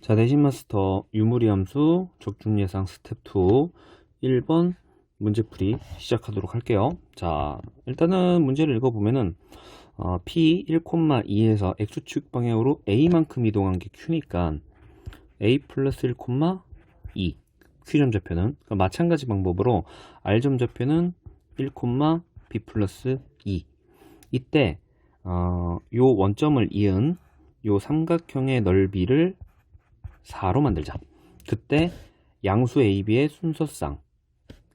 자, 내신 마스터 유무리 함수 적중 예상 스텝 2 1번 문제풀이 시작하도록 할게요. 자, 일단은 문제를 읽어보면은 P 1,2에서 X축 방향으로 A만큼 이동한 게 Q니까 A 플러스 1,2 Q점 좌표는 그러니까 마찬가지 방법으로 R점 좌표는 1, B 플러스 2 이때 요 원점을 이은 요 삼각형의 넓이를 4로 만들자. 그때 양수 AB의 순서상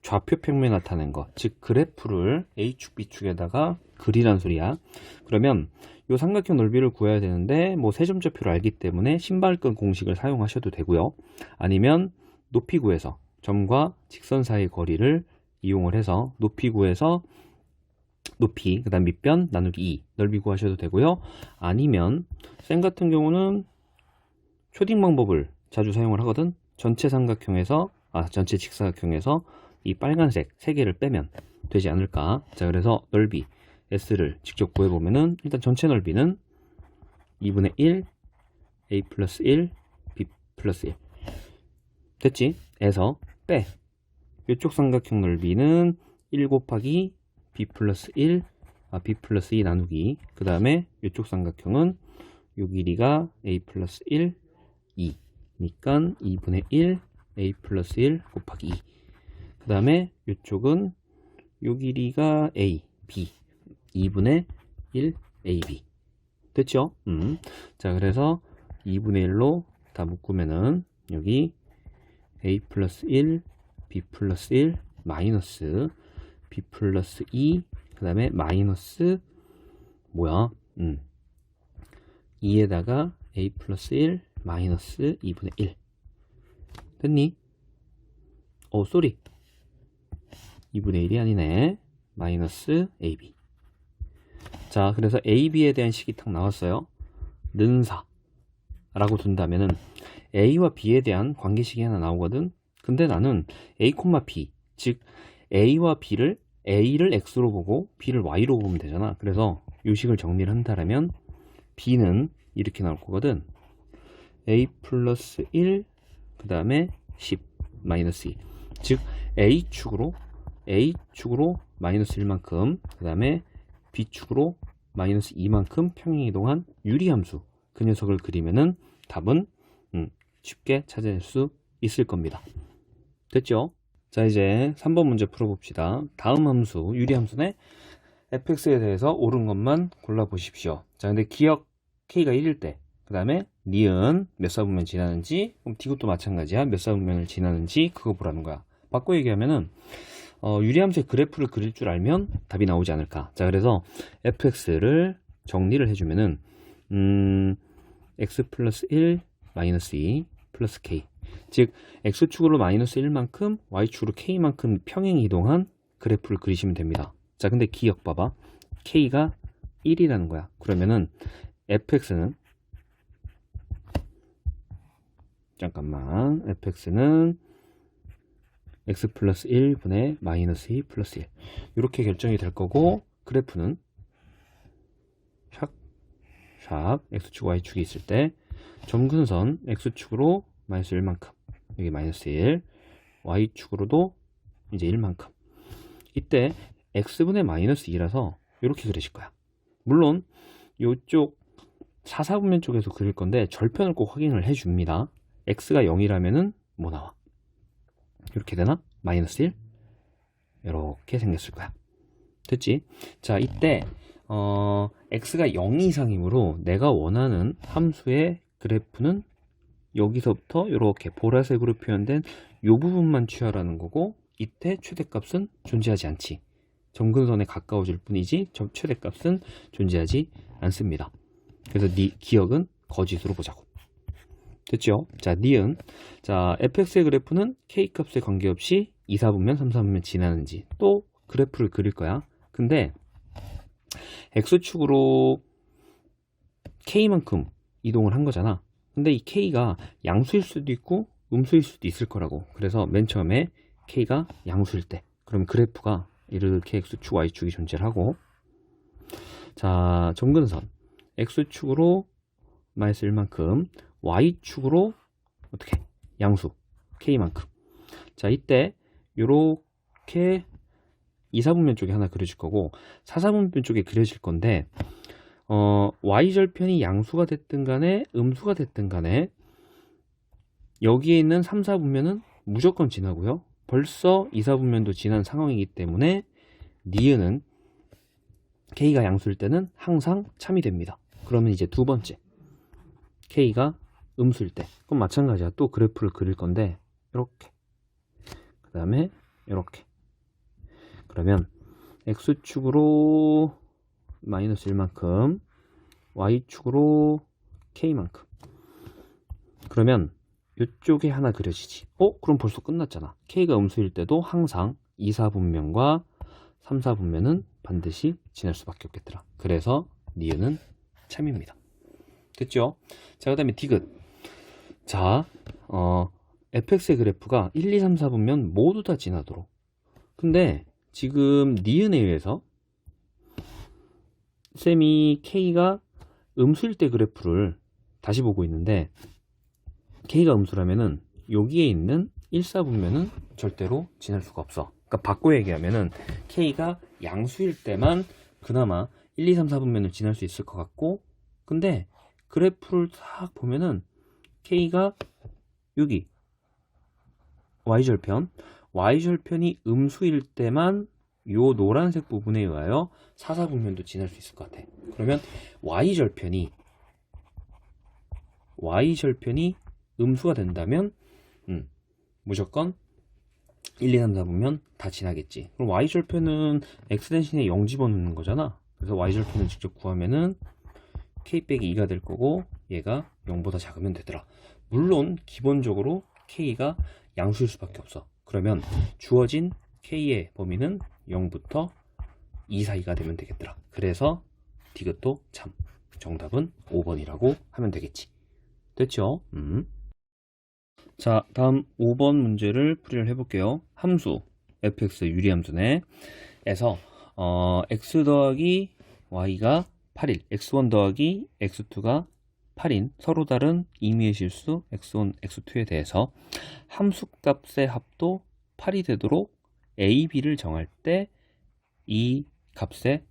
좌표 평면에 나타낸 거, 즉 그래프를 A축, B축에다가 그리란 소리야. 그러면 이 삼각형 넓이를 구해야 되는데 뭐 세점좌표를 알기 때문에 신발끈 공식을 사용하셔도 되고요. 아니면 높이 구해서 점과 직선 사이 거리를 이용을 해서 높이 구해서 높이, 그 다음 밑변 나누기 2 넓이 구하셔도 되고요. 아니면 쌤 같은 경우는 초딩 방법을 자주 사용을 하거든. 전체 삼각형에서 전체 직사각형에서 이 빨간색 3개를 빼면 되지 않을까. 자, 그래서 넓이 S를 직접 구해보면은 일단 전체 넓이는 2분의 1 A 플러스 1 B 플러스 1 됐지? 에서 빼 이쪽 삼각형 넓이는 1 곱하기 B 플러스 1 B 플러스 2 나누기, 그 다음에 이쪽 삼각형은 요 길이가 A 플러스 1 2 니까 2분의 1 A 플러스 1 곱하기 2. 그 다음에 이쪽은 요 길이가 A, B 2분의 1 AB 됐죠? 자, 그래서 2분의 1로 다 묶으면은 여기 A 플러스 1 B 플러스 1 마이너스 B 플러스 2 그 다음에 마이너스 2에다가 A 플러스 1 마이너스 2분의 1 됐니? 쏘리 2분의 1이 아니네. 마이너스 AB. 자, 그래서 AB에 대한 식이 딱 나왔어요. 는사 라고 둔다면은 A와 B에 대한 관계식이 하나 나오거든. 근데 나는 A, B 즉 A와 B를 A를 X로 보고 B를 Y로 보면 되잖아. 그래서 이 식을 정리를 한다면 B는 이렇게 나올 거거든. A 플러스 1 그 다음에 10 마이너스 2 즉 A축으로 마이너스 1만큼 그 다음에 B축으로 마이너스 2만큼 평행이동한 유리함수 그 녀석을 그리면은 답은 쉽게 찾아낼 수 있을 겁니다. 됐죠? 자, 이제 3번 문제 풀어봅시다. 다음 함수 유리함수네 fx에 대해서 옳은 것만 골라보십시오. 자, 근데 기억 k가 1일 때 그 다음에 니은 몇 사분면 지나는지, 그럼 디귿도 마찬가지야. 몇 사분면을 지나는지 그거 보라는 거야. 바꿔 얘기하면은 유리함수의 그래프를 그릴 줄 알면 답이 나오지 않을까. 자, 그래서 fx를 정리를 해주면은 x 플러스 1 마이너스 2 플러스 k 즉 x축으로 마이너스 1만큼 y축으로 k만큼 평행 이동한 그래프를 그리시면 됩니다. 자, 근데 기억 봐봐. k가 1이라는 거야. 그러면은 fx는 fx는 x 플러스 1분의 마이너스 2 플러스 1 이렇게 결정이 될 거고, 그래프는 샵 x축 y축이 있을 때 점근선 x축으로 마이너스 1만큼 여기 마이너스 1 y축으로도 이제 1만큼 이때 x분의 마이너스 2라서 이렇게 그리실 거야. 물론 이쪽 4사분면 쪽에서 그릴 건데 절편을 꼭 확인을 해줍니다. x가 0이라면은 뭐 나와? 이렇게 되나? 마이너스 1 이렇게 생겼을 거야. 됐지? 자, 이때 x가 0 이상이므로 내가 원하는 함수의 그래프는 여기서부터 이렇게 보라색으로 표현된 이 부분만 취하라는 거고, 이때 최대값은 존재하지 않지. 점근선에 가까워질 뿐이지 최대값은 존재하지 않습니다. 그래서 기억은 거짓으로 보자고. 됐죠? 자, 니은. 자, fx의 그래프는 k값에 관계없이 2사분면, 3사분면 지나는지 또 그래프를 그릴 거야. 근데 x축으로 k만큼 이동을 한 거잖아. 근데 이 k가 양수일 수도 있고 음수일 수도 있을 거라고. 그래서 맨 처음에 k가 양수일 때 그럼 그래프가 이렇게 x축, y축이 존재를 하고, 자, 점근선 x축으로 마이너스 1만큼 y축으로 어떻게? 양수 K만큼. 자, 이때 요렇게 2, 4분면 쪽에 하나 그려질 거고 4, 4분면 쪽에 그려질 건데 Y절편이 양수가 됐든 간에 음수가 됐든 간에 여기에 있는 3, 4분면은 무조건 지나고요. 벌써 2, 4분면도 지난 상황이기 때문에 니은은 K가 양수일 때는 항상 참이 됩니다. 그러면 이제 두 번째 K가 음수일 때 그럼 마찬가지야. 또 그래프를 그릴 건데 이렇게 그 다음에 이렇게 그러면 X축으로 마이너스 1만큼 Y축으로 K만큼 그러면 이쪽에 하나 그려지지. 그럼 벌써 끝났잖아. K가 음수일 때도 항상 2, 4분면과 3, 4분면은 반드시 지날 수밖에 없겠더라. 그래서 니은은 참입니다. 됐죠? 자, 그 다음에 디귿. 자, fx의 그래프가 1, 2, 3, 4분면 모두 다 지나도록. 근데 지금 니은에 의해서 쌤이 K가 음수일 때 그래프를 다시 보고 있는데 K가 음수라면은 여기에 있는 1, 4분면은 절대로 지날 수가 없어. 그러니까 바꿔 얘기하면은 K가 양수일 때만 그나마 1, 2, 3, 4분면을 지날 수 있을 것 같고 근데 그래프를 딱 보면은 K가 여기 Y절편이 음수일 때만 요 노란색 부분에 의하여 4, 4분면도 지날 수 있을 것 같아. 그러면 Y절편이 음수가 된다면 무조건 1, 2, 3, 4분면 다 지나겠지. 그럼 Y절편은 X 대신에 0 집어넣는 거잖아. 그래서 Y절편을 직접 구하면은 K 빼기 2가 될 거고 얘가 0보다 작으면 되더라. 물론 기본적으로 K가 양수일 수밖에 없어. 그러면 주어진 K의 범위는 0부터 2 사이가 되면 되겠더라. 그래서 디귿도 참. 정답은 5번이라고 하면 되겠지. 됐죠? 자, 다음 5번 문제를 풀이를 해볼게요. 함수 fx 유리함수네 에서 x 더하기 y가 8일 x1 더하기 x2가 8인 서로 다른 임의의 실수 x1, x2에 대해서 함수값의 합도 8이 되도록 a, b를 정할 때 이 값을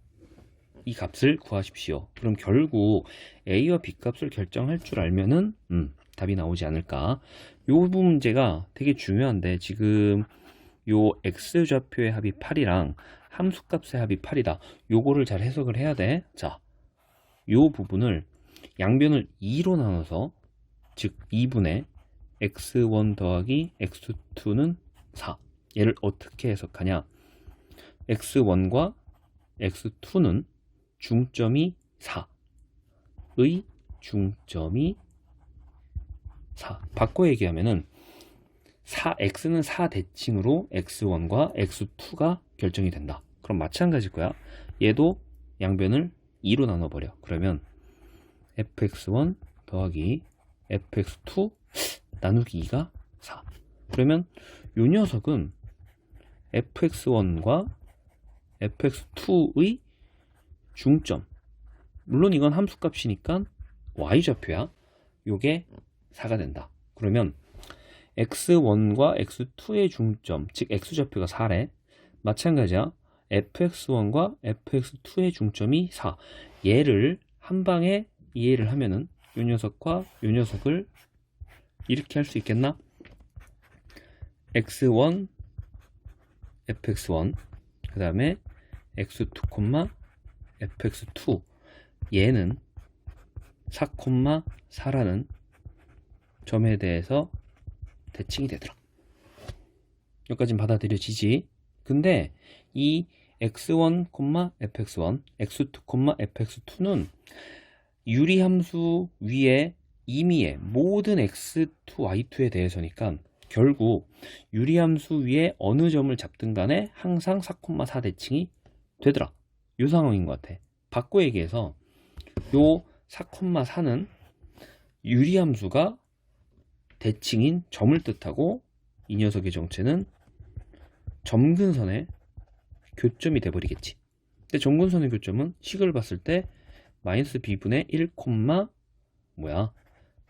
구하십시오. 그럼 결국 a와 b 값을 결정할 줄 알면은 답이 나오지 않을까. 요 문제가 되게 중요한데 지금 요 x좌표의 합이 8이랑 함수값의 합이 8이다. 요거를 잘 해석을 해야 돼. 자, 요 부분을 양변을 2로 나눠서 즉 2분의 x1 더하기 x2는 4. 얘를 어떻게 해석하냐? x1과 x2는 중점이 4의 중점이 4. 바꿔 얘기하면은 x는 4대칭으로 x1과 x2가 결정이 된다. 그럼 마찬가지일 거야. 얘도 양변을 2로 나눠버려. 그러면 fx1 더하기 fx2 나누기 2가 4. 그러면 요 녀석은 fx1과 fx2의 중점. 물론 이건 함수값이니까 y좌표야. 요게 4가 된다. 그러면 x1과 x2의 중점, 즉 x좌표가 4래. 마찬가지야. fx1과 fx2의 중점이 4. 얘를 한 방에 이해를 하면은 요 녀석과 요 녀석을 이렇게 할 수 있겠나? x1, fx1 그 다음에 x2, fx2 얘는 4, 4라는 점에 대해서 대칭이 되더라. 여기까지는 받아들여지지. 근데 이 x1, fx1, x2, fx2는 유리함수 위에 임의의 모든 x2, y2에 대해서니까 결국 유리함수 위에 어느 점을 잡든 간에 항상 4, 4 대칭이 되더라. 요 상황인 것 같아. 바꿔 얘기해서 요 4, 4는 유리함수가 대칭인 점을 뜻하고 이 녀석의 정체는 점근선의 교점이 돼버리겠지. 근데 점근선의 교점은 식을 봤을 때 마이너스 b분의 1,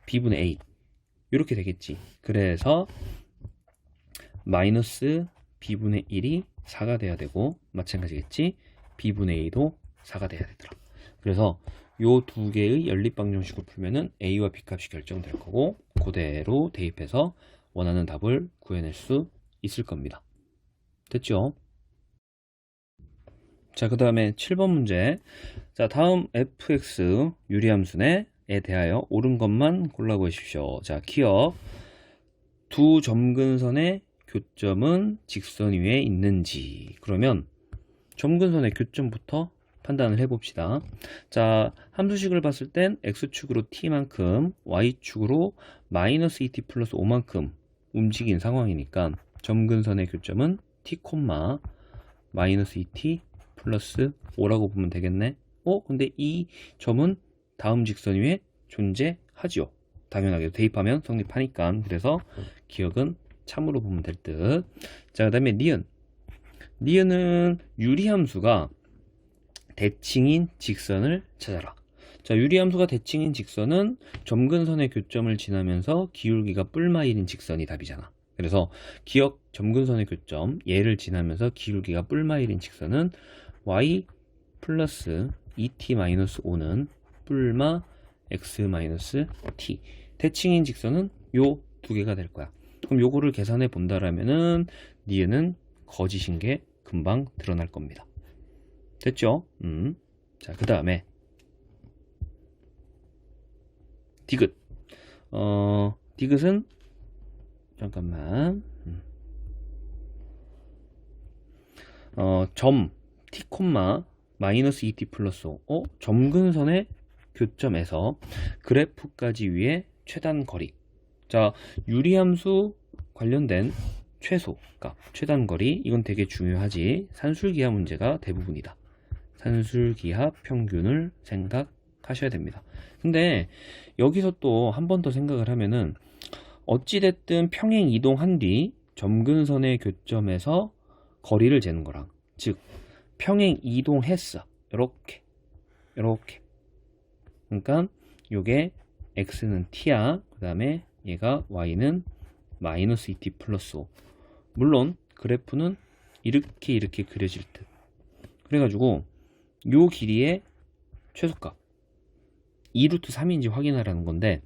b분의 a 이렇게 되겠지. 그래서 마이너스 b분의 1이 4가 돼야 되고, 마찬가지겠지. b분의 2도 4가 돼야 되더라. 그래서 요 두 개의 연립방정식을 풀면은 a와 b 값이 결정될 거고, 그대로 대입해서 원하는 답을 구해낼 수 있을 겁니다. 됐죠? 자, 그 다음에 7번 문제. 자, 다음 fx 유리함수에 대하여 옳은 것만 골라 보십시오. 자, 기억. 두 점근선의 교점은 직선 위에 있는지. 그러면 점근선의 교점부터 판단을 해봅시다. 자, 함수식을 봤을 땐 x축으로 t만큼, y축으로 마이너스 2t 플러스 5만큼 움직인 상황이니까 점근선의 교점은 t, 마이너스 2t 플러스 5라고 보면 되겠네. 근데 이 점은 다음 직선 위에 존재하죠. 당연하게 대입하면 성립하니까. 그래서 기억은 참으로 보면 될 듯. 자, 그 다음에 니은은 유리함수가 대칭인 직선을 찾아라. 자, 유리함수가 대칭인 직선은 점근선의 교점을 지나면서 기울기가 뿔마일인 직선이 답이잖아. 그래서 기억 점근선의 교점 얘를 지나면서 기울기가 뿔마일인 직선은 y 플러스 2t-5는 뿔마 x-t. 대칭인 직선은 요 두 개가 될 거야. 그럼 요거를 계산해 본다라면은 니은은 거짓인 게 금방 드러날 겁니다. 됐죠? 자, 그 다음에 디귿. 디귿은 잠깐만. 점 t, 마이너스 2t 플러스 5. 점근선의 교점에서 그래프까지 위에 최단 거리. 자, 유리함수 관련된 최소값, 최단 거리, 이건 되게 중요하지. 산술기하 문제가 대부분이다. 산술기하 평균을 생각하셔야 됩니다. 근데 여기서 또 한 번 더 생각을 하면은 어찌됐든 평행 이동한 뒤 점근선의 교점에서 거리를 재는 거랑, 즉 평행 이동했어. 이렇게 그러니까 요게 x는 t야. 그 다음에 얘가 y는 마이너스 2t 플러스 5. 물론 그래프는 이렇게 그려질 듯. 그래가지고 요 길이의 최소값 2루트 3인지 확인하라는 건데,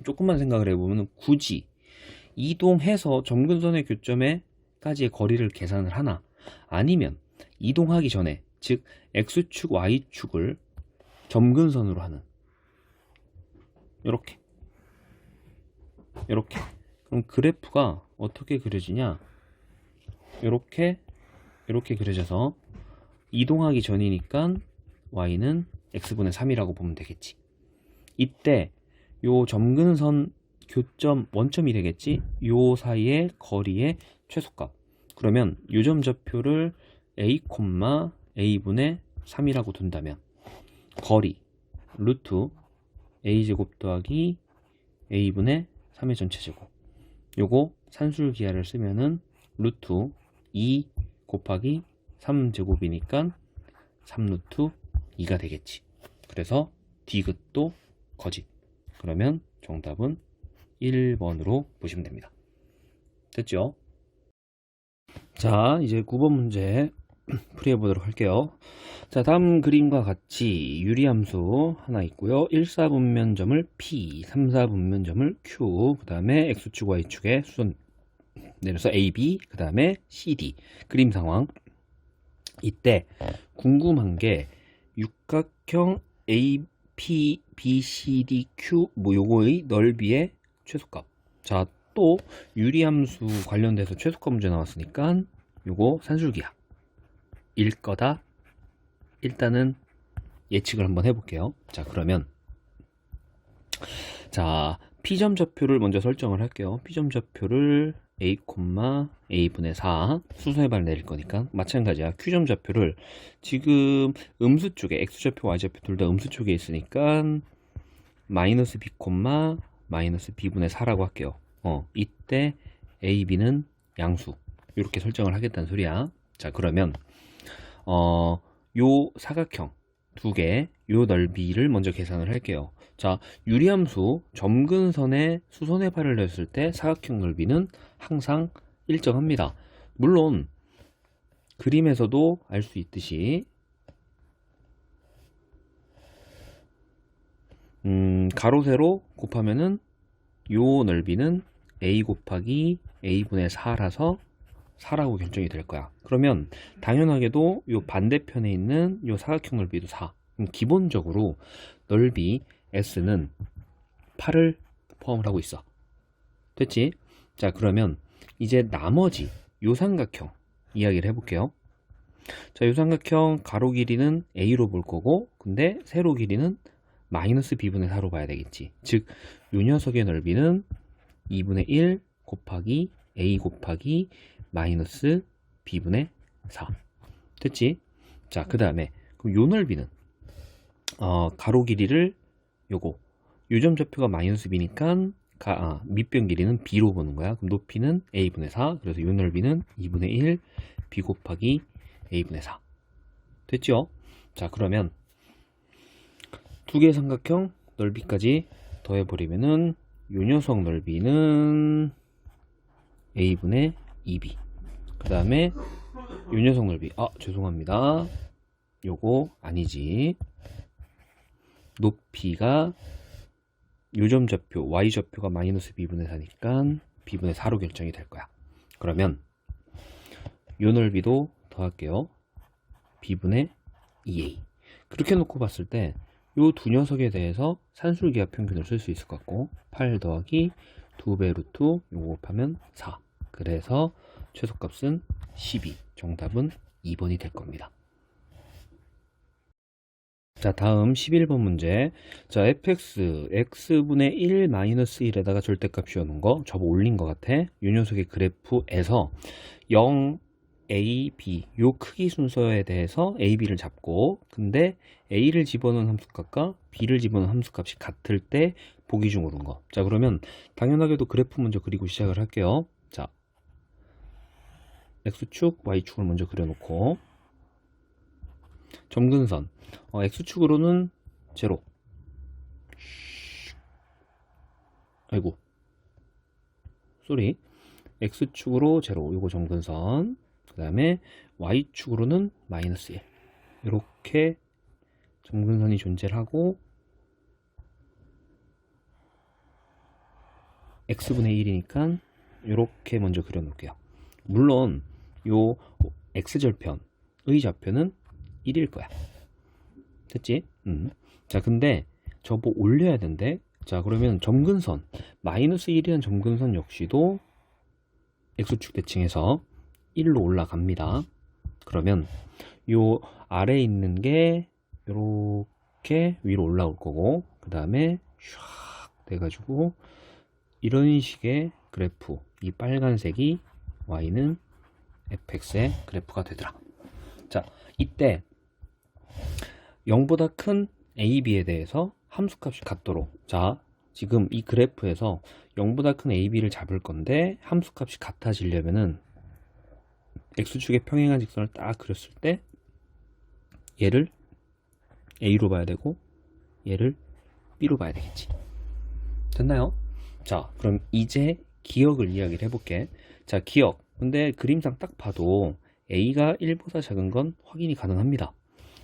조금만 생각을 해보면 굳이 이동해서 점근선의 교점에까지의 거리를 계산을 하나, 아니면 이동하기 전에, 즉 x축 y축을 점근선으로 하는 이렇게 그럼 그래프가 어떻게 그려지냐, 이렇게 그려져서 이동하기 전이니까 y는 x분의 3이라고 보면 되겠지. 이때 요 점근선 교점 원점이 되겠지. 요 사이의 거리의 최소값. 그러면 요점 좌표를 a, a분의 3이라고 둔다면 거리 루트 a제곱 더하기 a분의 3의 전체제곱. 요거 산술기하를 쓰면은 루트 2 곱하기 3제곱이니까 3루트 2가 되겠지. 그래서 디귿도 거짓. 그러면 정답은 1번으로 보시면 됩니다. 됐죠? 자, 이제 9번 문제 풀이해 보도록 할게요. 자, 다음 그림과 같이 유리함수 하나 있고요. 1사분면점을 P, 3사분면점을 Q, 그 다음에 X축, Y축에 수선 내려서 AB, 그 다음에 CD. 그림 상황. 이때 궁금한 게 육각형 AP, BCD, Q 요거의 넓이의 최소값. 자, 또 유리함수 관련돼서 최소값 문제 나왔으니까 요거 산술기하 일 거다. 일단은 예측을 한번 해볼게요. 자, 그러면 자, P점 좌표를 먼저 설정을 할게요. P점 좌표를 A, A분의 4 수선해발 내릴 거니까 마찬가지야. Q점 좌표를 지금 음수 쪽에 X좌표, Y좌표 둘 다 음수 쪽에 있으니까 마이너스 B, 마이너스 B분의 4라고 할게요. 이때 A, B는 양수. 이렇게 설정을 하겠다는 소리야. 자, 그러면 요 사각형 두 개, 요 넓이를 먼저 계산을 할게요. 자, 유리함수 점근선에 수선의 발을 냈을 때 사각형 넓이는 항상 일정합니다. 물론 그림에서도 알 수 있듯이 가로 세로 곱하면은 요 넓이는 a 곱하기 a분의 4라서 4라고 결정이 될 거야. 그러면 당연하게도 요 반대편에 있는 요 사각형 넓이도 4. 그럼 기본적으로 넓이 S는 8을 포함을 하고 있어. 됐지? 자, 그러면 이제 나머지 요 삼각형 이야기를 해볼게요. 자, 요 삼각형 가로 길이는 A로 볼 거고, 근데 세로 길이는 마이너스 B분의 4로 봐야 되겠지. 즉, 요 녀석의 넓이는 2분의 1 곱하기 A 곱하기 마이너스 B분의 4. 됐지? 자, 그 다음에 요 넓이는 가로 길이를 요거 요점 좌표가 마이너스 B니까 밑변 길이는 B로 보는 거야. 그럼 높이는 A분의 4. 그래서 요 넓이는 2분의 1 B 곱하기 A분의 4. 됐죠? 자, 그러면 두 개의 삼각형 넓이까지 더해버리면은 요 녀석 넓이는 A분의 2B. 그 다음에 요 녀석 넓이, 죄송합니다. 요거 아니지. 높이가 요점 좌표, y 좌표가 마이너스 b분의 4니까 b분의 4로 결정이 될 거야. 그러면 요 넓이도 더할게요. b분의 2a. 그렇게 놓고 봤을 때 요 두 녀석에 대해서 산술기하 평균을 쓸 수 있을 것 같고, 8 더하기 2배 루트 요거 곱하면 4. 그래서 최소값은 12. 정답은 2번이 될 겁니다. 자, 다음 11번 문제. 자, fx, x분의 1 마이너스 1에다가 절대값 씌워놓은 거 접어 올린 것 같아. 요 녀석의 그래프에서 0, a, b 요 크기 순서에 대해서 a, b를 잡고, 근데 a를 집어넣은 함수값과 b를 집어넣은 함수값이 같을 때 보기 중 옳은 거. 자, 그러면 당연하게도 그래프 먼저 그리고 시작을 할게요. 자, x축, y축을 먼저 그려놓고, 점근선 x축으로는 제로. 아이고, 쏘리. x축으로 제로, 요거 점근선. 그 다음에 y축으로는 마이너스 1. 이렇게 점근선이 존재를 하고, x분의 1이니까 이렇게 먼저 그려놓을게요. 물론 요 x절편의 좌표는 1일 거야. 됐지? 자, 근데 접어 올려야 된대. 자, 그러면 점근선 마이너스 1이라는 점근선 역시도 x축 대칭에서 1로 올라갑니다. 그러면 요 아래에 있는 게 이렇게 위로 올라올 거고, 그 다음에 샥 돼가지고 이런 식의 그래프, 이 빨간색이 y는 fx의 그래프가 되더라. 자, 이때 0보다 큰 a, b에 대해서 함수값이 같도록, 자, 지금 이 그래프에서 0보다 큰 a, b를 잡을 건데 함수값이 같아지려면은 x축의 평행한 직선을 딱 그렸을 때 얘를 a로 봐야 되고 얘를 b로 봐야 되겠지. 됐나요? 자, 그럼 이제 기억을 이야기를 해볼게. 자, 기억. 근데 그림상 딱 봐도 a가 1보다 작은 건 확인이 가능합니다.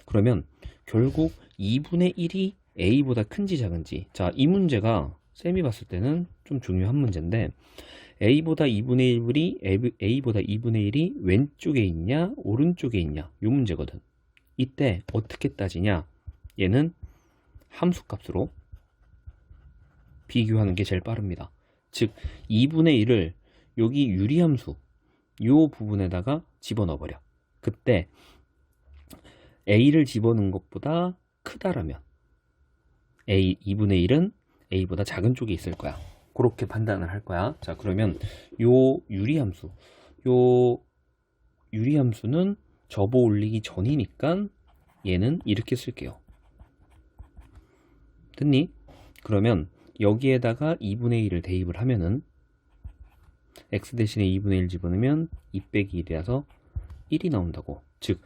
그러면 결국 2분의 1이 a보다 큰지 작은지. 자, 이 문제가 쌤이 봤을 때는 좀 중요한 문제인데, a보다 2분의 1이 a보다 2분의 1이 왼쪽에 있냐 오른쪽에 있냐, 이 문제거든. 이때 어떻게 따지냐, 얘는 함수값으로 비교하는 게 제일 빠릅니다. 즉 2분의 1을 여기 유리함수 요 부분에다가 집어넣어 버려. 그때 a를 집어넣은 것보다 크다라면 2분의 1은 a보다 작은 쪽에 있을 거야. 그렇게 판단을 할 거야. 자, 그러면 요 유리함수는 접어 올리기 전이니까 얘는 이렇게 쓸게요. 됐니? 그러면 여기에다가 2분의 1을 대입을 하면은 x 대신에 2분의 1 집어넣으면 2 빼기 1이라서 1이 나온다고. 즉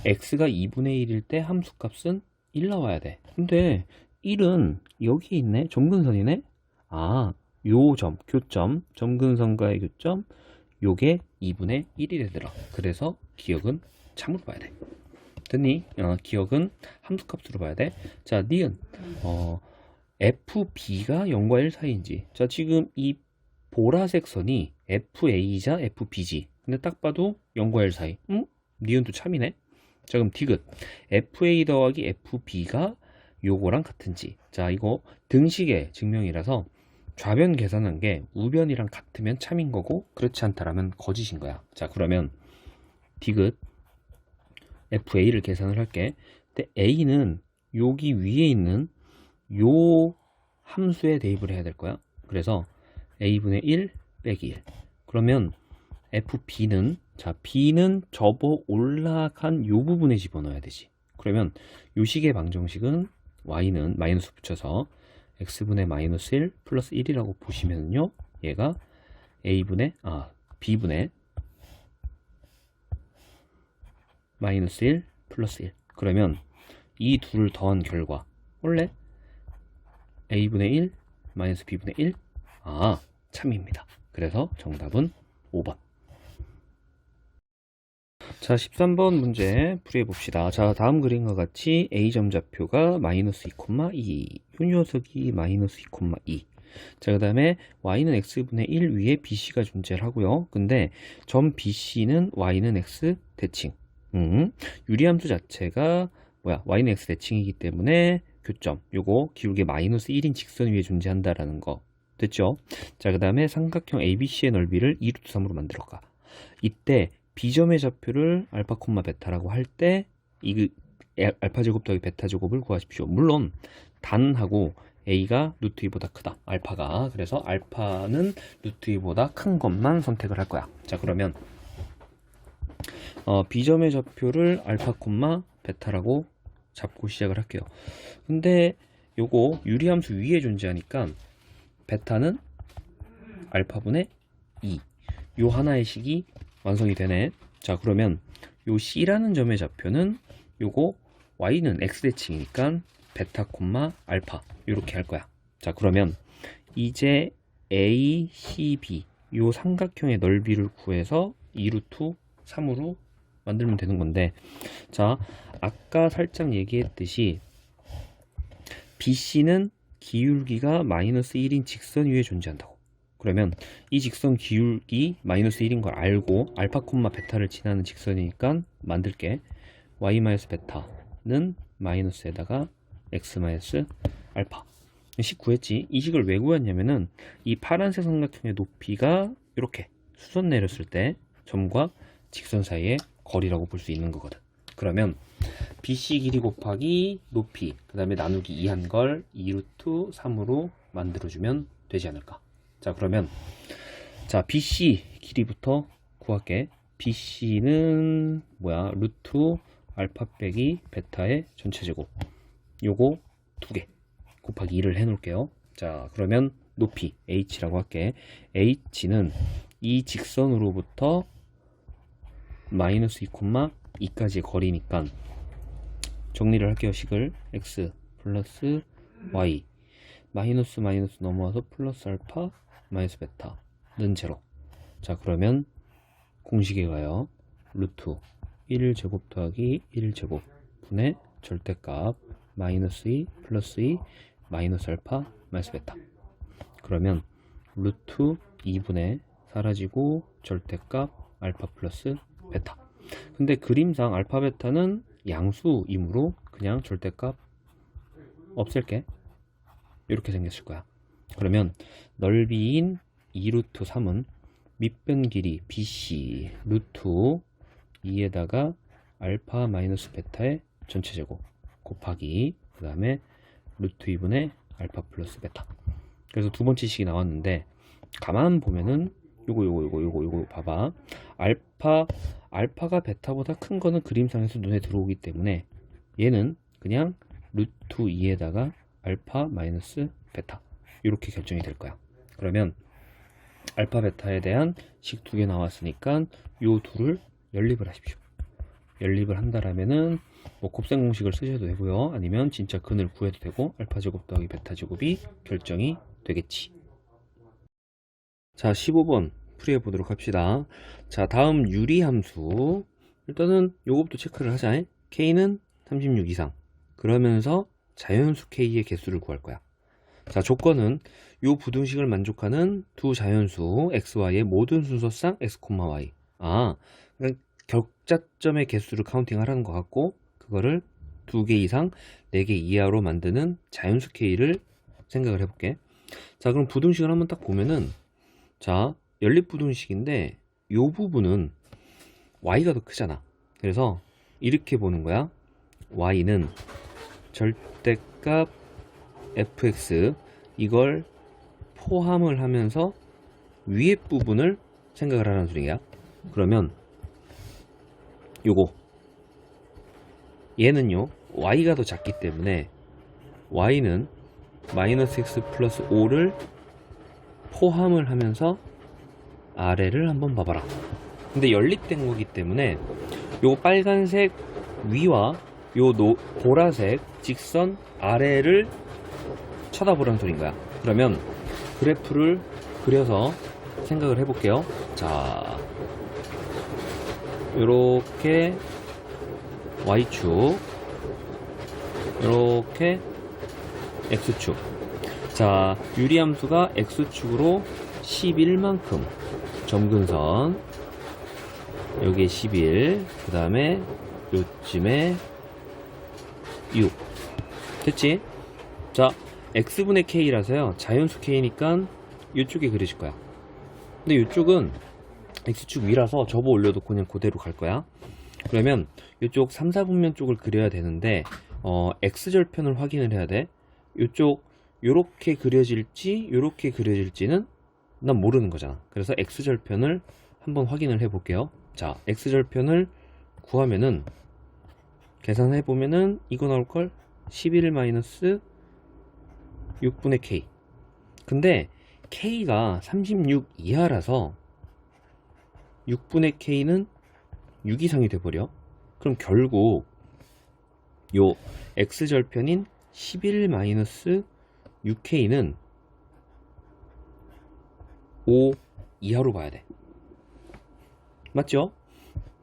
x가 2분의 1일 때 함수값은 1 나와야 돼. 근데 1은 여기 있네. 점근선이네. 아, 요 점, 교점, 점근선과의 교점, 요게 2분의 1이 되더라. 그래서 기억은 참으로 봐야 돼. 됐니? 기억은 함수값으로 봐야 돼. 자, 니은 FB가 0과 1 사이인지. 자, 지금 이 보라색 선이 FA이자 FB지. 근데 딱 봐도 0과 1 사이. 니은도 참이네. 자, 그럼 디귿 FA 더하기 FB가 요거랑 같은지. 자, 이거 등식의 증명이라서 좌변 계산한 게 우변이랑 같으면 참인 거고 그렇지 않다라면 거짓인 거야. 자, 그러면 디귿 FA를 계산을 할게. 근데 A는 여기 위에 있는 요 함수에 대입을 해야 될 거야. 그래서 A분의 1 빼기 1. 그러면 FB는, 자, B는 접어 올라간 요 부분에 집어넣어야 되지. 그러면 요 식의 방정식은 Y는 마이너스 붙여서 X분의 마이너스 1 플러스 1이라고 보시면요. 얘가 B분의 마이너스 1 플러스 1. 그러면 이 둘을 더한 결과 원래 A분의 1 마이너스 B분의 1. 참입니다. 그래서 정답은 5번. 자, 13번 문제 풀이해 봅시다. 자, 다음 그림과 같이 A점 좌표가 마이너스 2,2, 이 녀석이 마이너스 2,2. 자, 그 다음에 Y는 X분의 1 위에 BC가 존재를 하고요. 근데 점 BC는 Y는 X 대칭. 유리함수 자체가 Y는 X 대칭이기 때문에 교점, 요거 기울기 마이너스 1인 직선 위에 존재한다라는 거 됐죠? 자, 그 다음에 삼각형 ABC의 넓이를 2루트 3으로 만들어가. 이때 B점의 좌표를 알파 콤마 베타라고 할 때 이 알파 제곱 더하기 베타 제곱을 구하십시오. 물론 단하고 A가 루트 2보다 크다. 알파가. 그래서 알파는 루트 2보다 큰 것만 선택을 할 거야. 자, 그러면 B점의 좌표를 알파 콤마 베타라고 잡고 시작을 할게요. 근데 요거 유리함수 위에 존재하니까 베타는 알파분의 2. 요 하나의 식이 완성이 되네. 자, 그러면 요 C라는 점의 좌표는 요거 Y는 X대칭이니까 베타 콤마 알파 요렇게 할 거야. 자, 그러면 이제 A, C, B 요 삼각형의 넓이를 구해서 2루트 3으로 만들면 되는 건데, 자, 아까 살짝 얘기했듯이 BC는 기울기가 마이너스 1인 직선 위에 존재한다고. 그러면 이 직선 기울기 마이너스 1인 걸 알고 알파 콤마 베타를 지나는 직선이니까 만들게. Y 마이너스 베타는 마이너스에다가 X 마이너스 알파. 식 구했지. 이 식을 왜 구했냐면은 이 파란색 삼각형의 높이가 이렇게 수선 내렸을 때 점과 직선 사이의 거리라고 볼 수 있는 거거든. 그러면 BC 길이 곱하기 높이, 그 다음에 나누기 2한 걸 2루트 3으로 만들어주면 되지 않을까. 자, 그러면 자, BC 길이부터 구할게. BC는 루트 알파 빼기 베타의 전체 제곱. 요거 2개 곱하기 2를 해 놓을게요. 자, 그러면 높이 H라고 할게. H는 이 직선으로부터 마이너스 2,2까지의 거리니까 정리를 할게요. 식을 X 플러스 Y 마이너스 넘어와서 플러스 알파 마이너스 베타는 제로. 자, 그러면 공식에 가요. 루트 1제곱 더하기 1제곱 분의 절대값 마이너스 2 플러스 2 마이너스 알파 마이너스 베타. 그러면 루트 2분의 사라지고 절대값 알파 플러스 베타. 근데 그림상 알파 베타는 양수이므로 그냥 절대값 없앨게. 이렇게 생겼을 거야. 그러면 넓이인 2루트 3은 밑변 길이 BC 루트 2에다가 알파 마이너스 베타의 전체 제곱 곱하기 그 다음에 루트 2분의 알파 플러스 베타. 그래서 두 번째 식이 나왔는데 가만 보면은 요거 봐봐. 알파가 베타보다 큰 거는 그림상에서 눈에 들어오기 때문에 얘는 그냥 루트 2에다가 알파 마이너스 베타 이렇게 결정이 될 거야. 그러면 알파 베타에 대한 식 2개 나왔으니까 요 둘을 연립을 하십시오. 연립을 한다라면은 뭐 곱셈 공식을 쓰셔도 되고요. 아니면 진짜 근을 구해도 되고 알파 제곱 더하기 베타 제곱이 결정이 되겠지. 자, 15번 풀이해 보도록 합시다. 자, 다음 유리함수. 일단은 요것도 체크를 하자. K는 36 이상. 그러면서 자연수 K의 개수를 구할 거야. 자, 조건은 요 부등식을 만족하는 두 자연수 xy의 모든 순서상 x, y. 그러니까 격자점의 개수를 카운팅 하라는 것 같고, 그거를 2개 이상 4개 이하로 만드는 자연수 K를 생각을 해볼게. 자, 그럼 부등식을 한번 딱 보면은, 자, 연립부등식인데 요 부분은 y가 더 크잖아. 그래서 이렇게 보는 거야. y는 절대값 fx, 이걸 포함을 하면서 위에 부분을 생각을 하라는 소리야. 그러면 요거 얘는요 y가 더 작기 때문에 y는 마이너스 x 플러스 5를 포함을 하면서 아래를 한번 봐봐라. 근데 연립된 거기 때문에 요 빨간색 위와 요 보라색 직선 아래를 쳐다보라는 소린 거야. 그러면 그래프를 그려서 생각을 해볼게요. 자, 요렇게 y축, 요렇게 x축. 자, 유리함수가 x축으로 11만큼, 점근선 여기에 11, 그 다음에 요쯤에 6 됐지? 자, x분의 k라서요 자연수 k니까 이쪽에 그리실 거야. 근데 이쪽은 x축 위라서 접어 올려도 그냥 그대로 갈 거야. 그러면 이쪽 3, 4분면 쪽을 그려야 되는데 x절편을 확인을 해야 돼. 이쪽 요렇게 그려질지 요렇게 그려질지는 난 모르는 거잖아. 그래서 x절편을 한번 확인을 해 볼게요. 자, x절편을 구하면은 계산해 보면은 이거 나올걸? 11 마이너스 6분의 k. 근데 k가 36 이하라서 6분의 k는 6 이상이 돼버려. 그럼 결국 요 x절편인 11 마이너스 6k는 5 이하로 봐야 돼. 맞죠?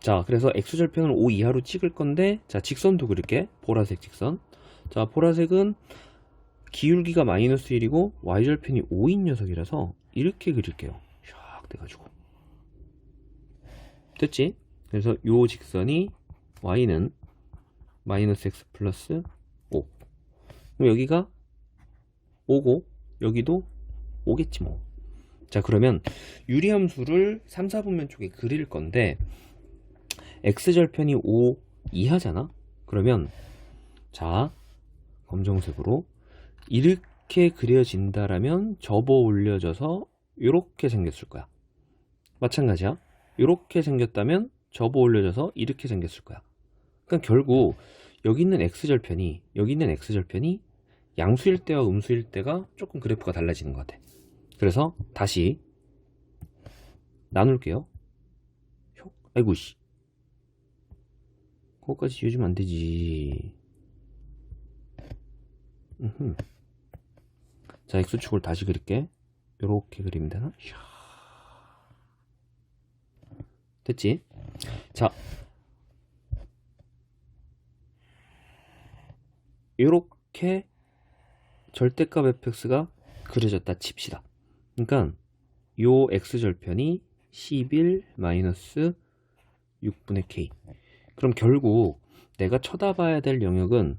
자, 그래서 x절편을 5 이하로 찍을 건데, 자, 직선도 그릴게. 보라색 직선. 자, 보라색은 기울기가 마이너스 1이고 y절편이 5인 녀석이라서 이렇게 그릴게요. 샥 돼가지고. 됐지? 그래서 요 직선이 y는 마이너스 x 플러스 5. 그럼 여기가 5고 여기도 5겠지 뭐. 자, 그러면 유리함수를 3, 4분면 쪽에 그릴 건데 x절편이 5 이하잖아? 그러면 자, 검정색으로 이렇게 그려진다라면 접어 올려져서 이렇게 생겼을 거야. 마찬가지야. 이렇게 생겼다면 접어 올려져서 이렇게 생겼을 거야. 그러니까 결국 여기 있는 x절편이 양수일 때와 음수일 때가 조금 그래프가 달라지는 것 같아. 그래서 다시 나눌게요. 아이고 씨, 그거까지 지워주면 안 되지. 자, x축을 다시 그릴게. 요렇게 그리면 되나? 됐지? 자, 요렇게 절대값 fx가 그려졌다 칩시다. 그러니까 요 x절편이 11 마이너스 6분의 k. 그럼 결국 내가 쳐다봐야 될 영역은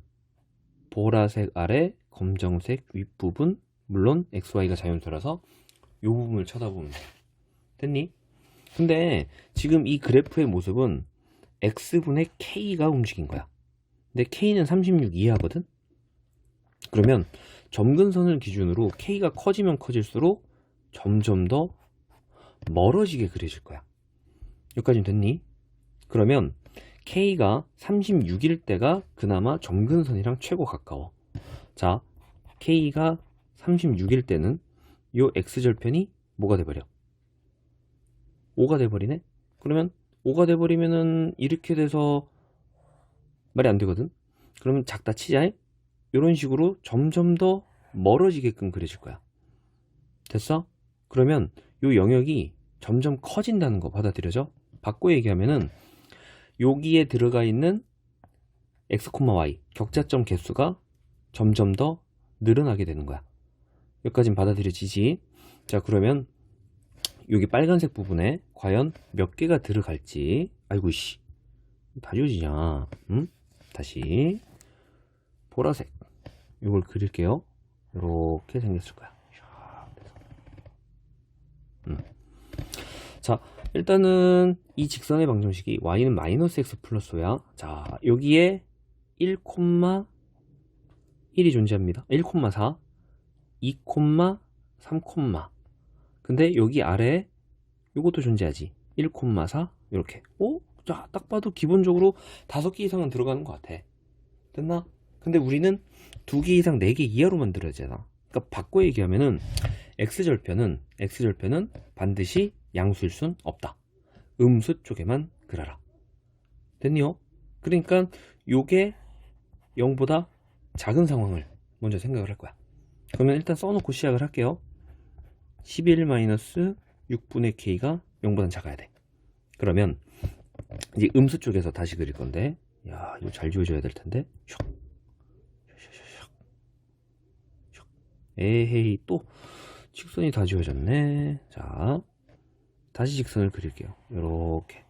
보라색 아래 검정색 윗부분, 물론 xy가 자연수라서 요 부분을 쳐다보면 돼. 됐니? 근데 지금 이 그래프의 모습은 x분의 k가 움직인 거야. 근데 k는 36 이하거든? 그러면 점근선을 기준으로 k가 커지면 커질수록 점점 더 멀어지게 그려질 거야. 여기까지는 됐니? 그러면 k가 36일 때가 그나마 점근선이랑 최고 가까워. 자, k가 36일 때는 요 x절편이 뭐가 돼버려? 5가 돼버리네? 그러면 5가 돼버리면은 이렇게 돼서 말이 안 되거든. 그러면 작다 치자. 이런 식으로 점점 더 멀어지게끔 그려질 거야. 됐어? 그러면 이 영역이 점점 커진다는 거 받아들여져? 바꿔 얘기하면은 여기에 들어가 있는 x, y 격자점 개수가 점점 더 늘어나게 되는 거야. 여기까진 받아들여지지? 자, 그러면 여기 빨간색 부분에 과연 몇 개가 들어갈지. 아이고 씨, 다 지워지냐? 응? 다시 보라색 이걸 그릴게요. 이렇게 생겼을 거야. 자, 일단은 이 직선의 방정식이 y는 마이너스 x 플러스 5야. 자, 여기에 1,1이 존재합니다. 1,4, 2, 3, 근데 여기 아래에 이것도 존재하지. 1,4 이렇게. 오? 자, 딱 봐도 기본적으로 5개 이상은 들어가는 것 같아. 됐나? 근데 우리는 2개 이상 4개 이하로 만들어야 되잖아. 그러니까 바꿔 얘기하면은 x절편은 반드시 양수일 순 없다. 음수 쪽에만 그려라. 됐니요? 그러니까 요게 0보다 작은 상황을 먼저 생각을 할 거야. 그러면 일단 써놓고 시작을 할게요. 11-6분의 k가 0보다 작아야 돼. 그러면 이제 음수 쪽에서 다시 그릴 건데, 야, 이거 잘 지워져야 될 텐데. 에헤이, 또 직선이 다 지워졌네. 자, 다시 직선을 그릴게요. 요렇게.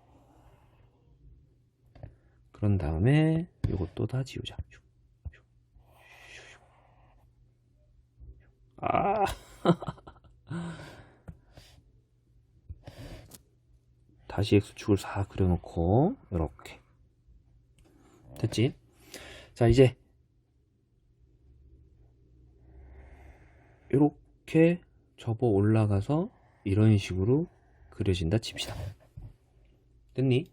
그런 다음에 요것도 다 지우자. 아. 다시 x축을 싹 그려놓고 이렇게 됐지? 자, 이제 이렇게 접어 올라가서 이런 식으로 그려진다 칩시다. 됐니?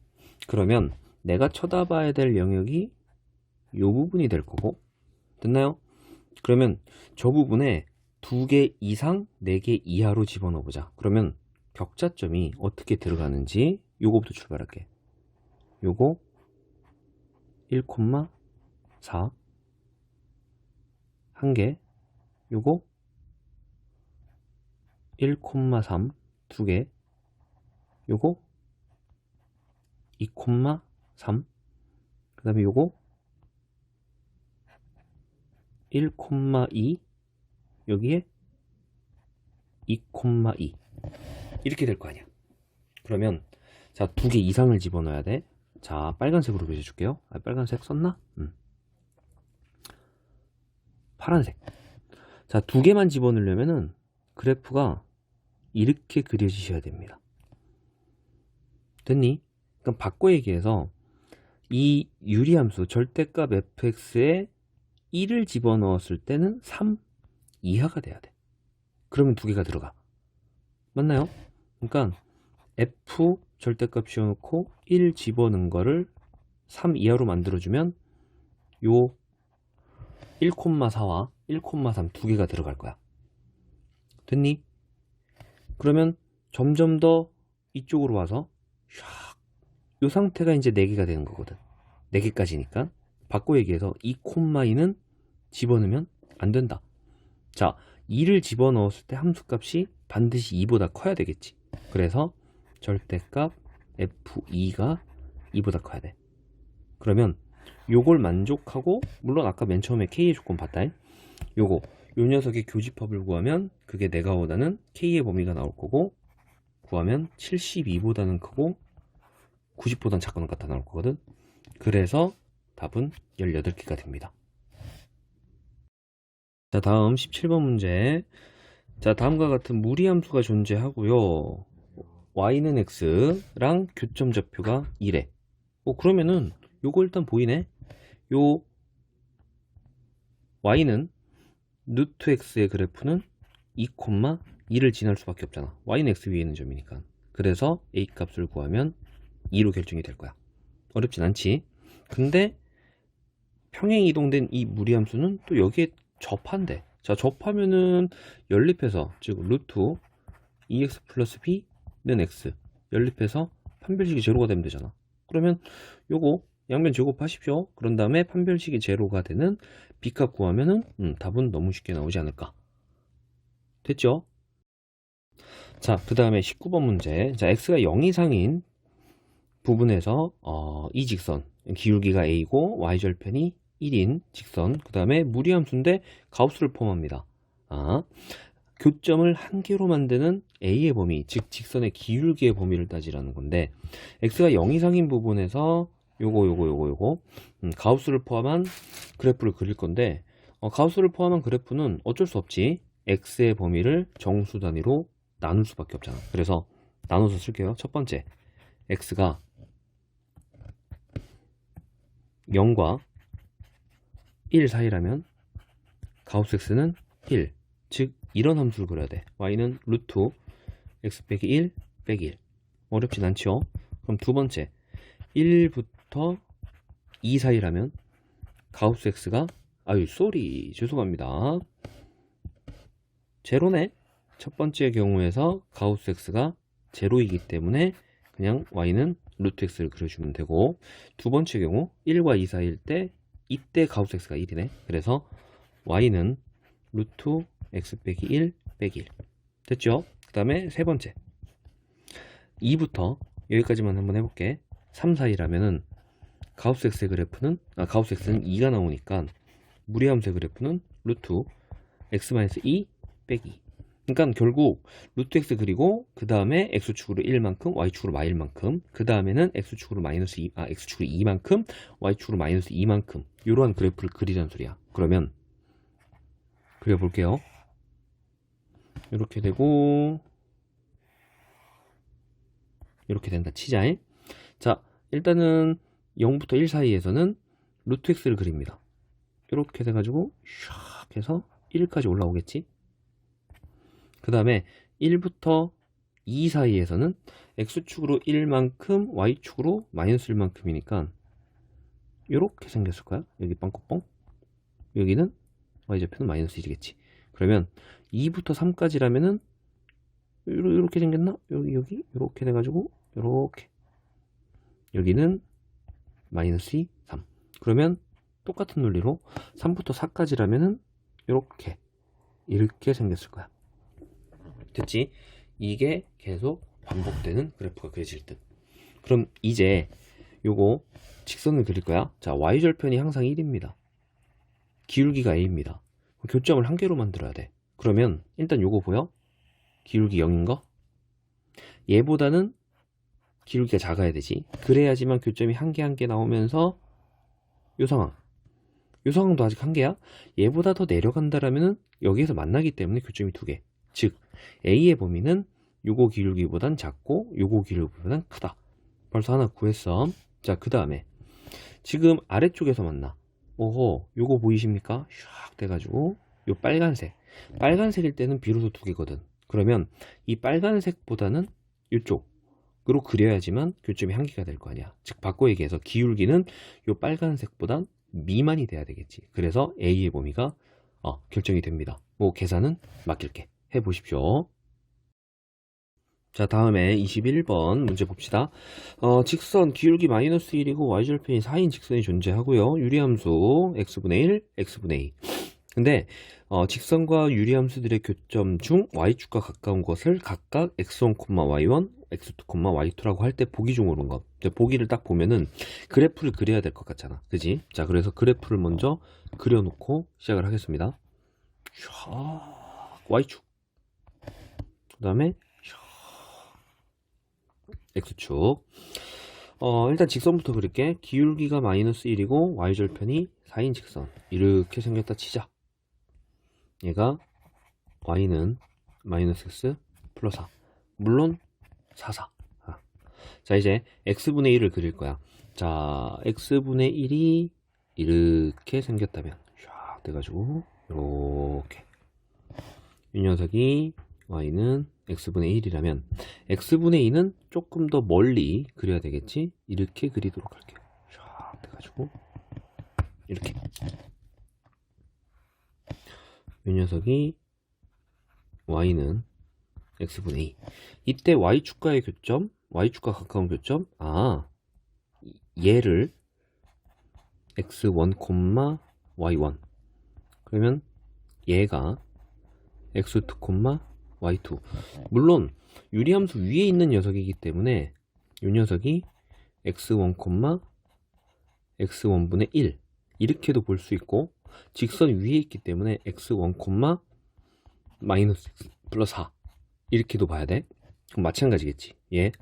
그러면 내가 쳐다봐야 될 영역이 이 부분이 될 거고, 됐나요? 그러면 저 부분에 2개 이상 4개 이하로 집어넣어 보자. 그러면 격자점이 어떻게 들어가는지 요거부터 출발할게. 요거 1,4 한 개, 요거 1,3 두 개, 요거 2,3, 그 다음에 요거 1,2, 여기에 2,2 이렇게 될 거 아니야. 그러면 자, 2개 이상을 집어넣어야 돼. 자, 빨간색으로 그려줄게요. 아, 빨간색 썼나? 파란색. 자, 2개만 집어넣으려면은 그래프가 이렇게 그려지셔야 됩니다. 됐니? 그럼 바꿔 얘기해서 이 유리함수 절대값 fx에 1을 집어넣었을 때는 3 이하가 돼야 돼. 그러면 2개가 들어가. 맞나요? 그러니까 f 절대값 씌워놓고 1 집어넣은 거를 3 이하로 만들어주면 요 1,4와 1,3 두 개가 들어갈 거야. 됐니? 그러면 점점 더 이쪽으로 와서 요 상태가 이제 4개가 되는 거거든. 4개까지니까. 바꿔 얘기해서 2,2는 집어넣으면 안 된다. 자, 2를 집어넣었을 때 함수값이 반드시 2보다 커야 되겠지. 그래서 절대값 f2가 2보다 커야 돼. 그러면 요걸 만족하고, 물론 아까 맨 처음에 k의 조건 봤다. 요거 요 녀석의 교집합을 구하면 그게 내가 원하는 k의 범위가 나올 거고, 구하면 72보다는 크고 90보다는 작은 것 같아 나올 거거든. 그래서 답은 18개가 됩니다. 자, 다음 17번 문제. 자, 다음과 같은 무리함수가 존재하고요. y는 x랑 교점 좌표가 1에. 그러면은 요거 일단 보이네. 요 y는 루트 x의 그래프는 2,2를 지날 수밖에 없잖아. y는 x 위에 있는 점이니까. 그래서 a 값을 구하면 2로 결정이 될 거야. 어렵진 않지. 근데 평행 이동된 이 무리함수는 또 여기에 접한대. 자, 접하면은 연립해서, 즉 루트 2x 플러스 b는 x 연립해서 판별식이 제로가 되면 되잖아. 그러면 요거 양변 제곱하십시오. 그런 다음에 판별식이 제로가 되는 B값 구하면은 답은 너무 쉽게 나오지 않을까. 됐죠? 자, 그 다음에 19번 문제. 자, x가 0 이상인 부분에서 이 직선 기울기가 a고 y절편이 1인 직선, 그 다음에 무리함수인데 가우스를 포함합니다. 교점을 한 개로 만드는 a의 범위, 즉 직선의 기울기의 범위를 따지라는 건데, x가 0 이상인 부분에서 요거 가우스를 포함한 그래프를 그릴 건데, 가우스를 포함한 그래프는 어쩔 수 없지. x의 범위를 정수 단위로 나눌 수밖에 없잖아. 그래서 나눠서 쓸게요. 첫 번째, x가 0과 1 사이라면 가우스 x는 1, 즉 이런 함수를 그려야 돼. y는 루트 x 빼기 1 빼기 1. 어렵진 않죠? 그럼 두 번째, 1부터 2 사이라면 가우스 x가 죄송합니다. 제로네. 첫 번째 경우에서 가우스 x가 제로이기 때문에 그냥 y는 루트 x를 그려주면 되고, 두 번째 경우 1과 2 사이일 때 이때 가우스 x가 1이네. 그래서 y는 루트 x 빼기 1 빼기 1. 됐죠? 그 다음에 세 번째, 2부터 여기까지만 한번 해볼게. 3 사이라면은 가우스 x의 그래프는 가우스 x는 2가 나오니까 무리함수의 그래프는 루트 x-2 빼기 2. 그러니까 결국 루트 x 그리고 그 다음에 x축으로 1만큼 y축으로 -1만큼, 그 다음에는 x축으로 x축으로 2만큼 y축으로 -2만큼 이러한 그래프를 그리자는 소리야. 그러면 그려볼게요. 이렇게 되고 이렇게 된다 치자. 자, 일단은 0부터 1 사이에서는 루트 x를 그립니다. 이렇게 돼가지고 샥 해서 1까지 올라오겠지. 그 다음에 1부터 2 사이에서는 x축으로 1만큼 y축으로 -1만큼이니까 이렇게 생겼을 거야. 여기 빵꾸뻥, 여기는 y좌표는 -1이겠지. 그러면 2부터 3까지라면은 이렇게 생겼나? 여기 이렇게 돼가지고 이렇게, 여기는 -2, 3. 그러면 똑같은 논리로 3부터 4까지라면은 이렇게 생겼을 거야. 됐지? 이게 계속 반복되는 그래프가 그려질 듯. 그럼 이제 요거 직선을 그릴 거야. 자, y절편이 항상 1입니다. 기울기가 a입니다. 교점을 한 개로 만들어야 돼. 그러면 일단 요거 보여? 기울기 0인 거? 얘보다는 기울기가 작아야 되지. 그래야지만 교점이 한 개 한 개 나오면서 요 상황도 아직 한 개야. 얘보다 더 내려간다라면은 여기에서 만나기 때문에 교점이 두 개. 즉 A의 범위는 요거 기울기보단 작고 요거 기울기보단 크다. 벌써 하나 구했어. 자, 그 다음에 지금 아래쪽에서 만나. 오호, 요거 보이십니까? 샥 돼가지고 요 빨간색일 때는 비로소 두 개거든. 그러면 이 빨간색보다는 요쪽으로 그려야지만 교점이 한 개가 될 거 아니야. 즉 바꿔 얘기해서 기울기는 요 빨간색보단 미만이 돼야 되겠지. 그래서 A의 범위가 결정이 됩니다. 뭐 계산은 맡길게. 해보십시오. 자, 다음에 21번 문제 봅시다. 직선 기울기 -1이고 y절편이 4인 직선이 존재하고요. 유리함수 x분의 1, x분의 2. 근데 직선과 유리함수들의 교점 중 y축과 가까운 것을 각각 x1, y1, x2, y2라고 할 때 보기 중 옳은 것. 보기를 딱 보면은 그래프를 그려야 될 것 같잖아. 그지? 자, 그래서 그래프를 먼저 그려놓고 시작을 하겠습니다. y축, 그 다음에 x축. 일단 직선부터 그릴게. 기울기가 -1이고 y절편이 4인 직선 이렇게 생겼다 치자. 얘가 y는 -x 플러스 4, 물론 4. 자, 이제 x분의 1을 그릴 거야. 자, x분의 1이 이렇게 생겼다면 쫙 돼가지고 이렇게, 이 녀석이 y는 x분의 1이라면 x분의 2는 조금 더 멀리 그려야 되겠지. 이렇게 그리도록 할게요. 쫙 돼가지고 이렇게, 이 녀석이 y는 x분의 2. 이때 y축과의 교점, y축과 가까운 교점, 얘를 x1, y1. 그러면 얘가 x2, y2. 물론 유리함수 위에 있는 녀석이기 때문에 이 녀석이 x1, x1분의 1 이렇게도 볼 수 있고, 직선 위에 있기 때문에 x1, 마이너스 x 플러스 4 이렇게도 봐야 돼. 그럼 마찬가지겠지. 얘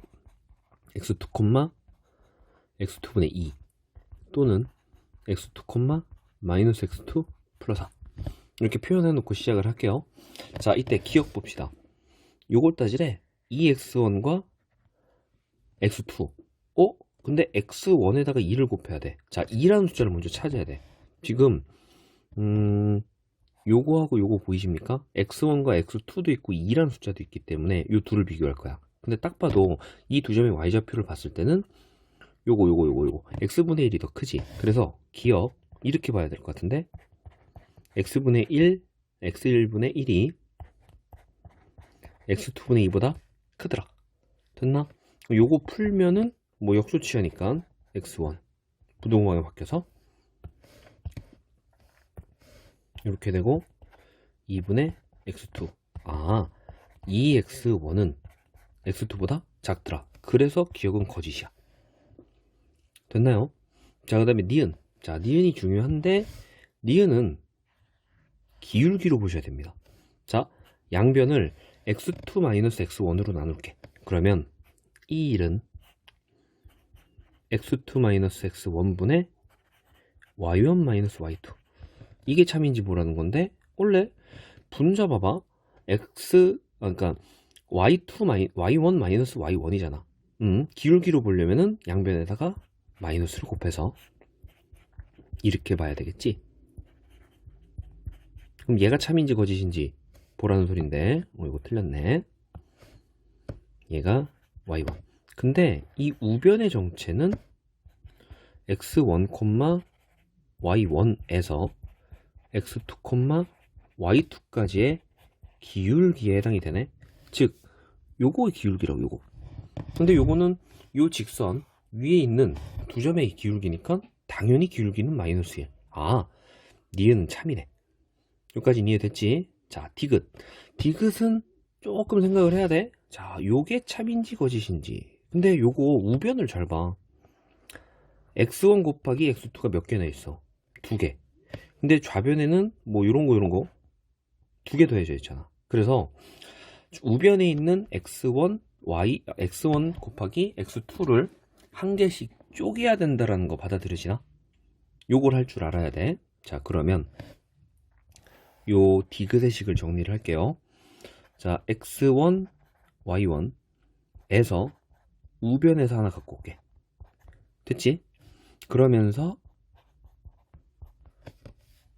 x2, x2분의 2 또는 x2, 마이너스 x2 플러스 4 이렇게 표현해 놓고 시작을 할게요. 자, 이때 기억 봅시다. 요걸 따지래. 2x1과 x2. 근데 x1에다가 2를 곱해야 돼. 자, 2라는 숫자를 먼저 찾아야 돼. 지금 요거하고 요거 보이십니까? x1과 x2도 있고 2라는 숫자도 있기 때문에 요 둘을 비교할 거야. 근데 딱 봐도 이 두 점의 y좌표를 봤을 때는 요거 x분의 1이 더 크지. 그래서 기억 이렇게 봐야 될 것 같은데, x분의 1, x1분의 1이 x2분의 2보다 크더라. 됐나? 요거 풀면은 뭐 역수치하니까 x1 부동항에 바뀌어서 이렇게 되고 2분의 x2. 2x1은 x2보다 작더라. 그래서 기억은 거짓이야. 됐나요? 자, 그 다음에 니은. 자, 니은이 중요한데 니은은 기울기로 보셔야 됩니다. 자, 양변을 x2-x1으로 나눌게. 그러면 이 1은 x2-x1분의 y1-y2. 이게 참인지 뭐라는 건데, 원래 분자 봐봐. 그러니까 y1-y1이잖아. 기울기로 보려면은 양변에다가 마이너스를 곱해서 이렇게 봐야 되겠지. 그럼 얘가 참인지 거짓인지 보라는 소린데, 이거 틀렸네. 얘가 y1. 근데 이 우변의 정체는 x1, y1에서 x2, y2까지의 기울기에 해당이 되네. 즉 요거의 기울기라고, 요거. 근데 요거는 요 직선 위에 있는 두 점의 기울기니까 당연히 기울기는 마이너스 1. 니은은 참이네. 여기까지 이해됐지? 자, 디귿. 디귿은 조금 생각을 해야 돼. 자, 요게 참인지 거짓인지. 근데 요거 우변을 잘 봐. x1 곱하기 x2가 몇 개나 있어? 2개. 근데 좌변에는 뭐 요런 거 2개 더해져 있잖아. 그래서 우변에 있는 x1 곱하기 x2를 한 개씩 쪼개야 된다라는 거 받아들여지나? 요걸 할 줄 알아야 돼. 자, 그러면 요 디귿의 식을 정리를 할게요. 자, x1, y1에서 우변에서 하나 갖고 올게. 됐지? 그러면서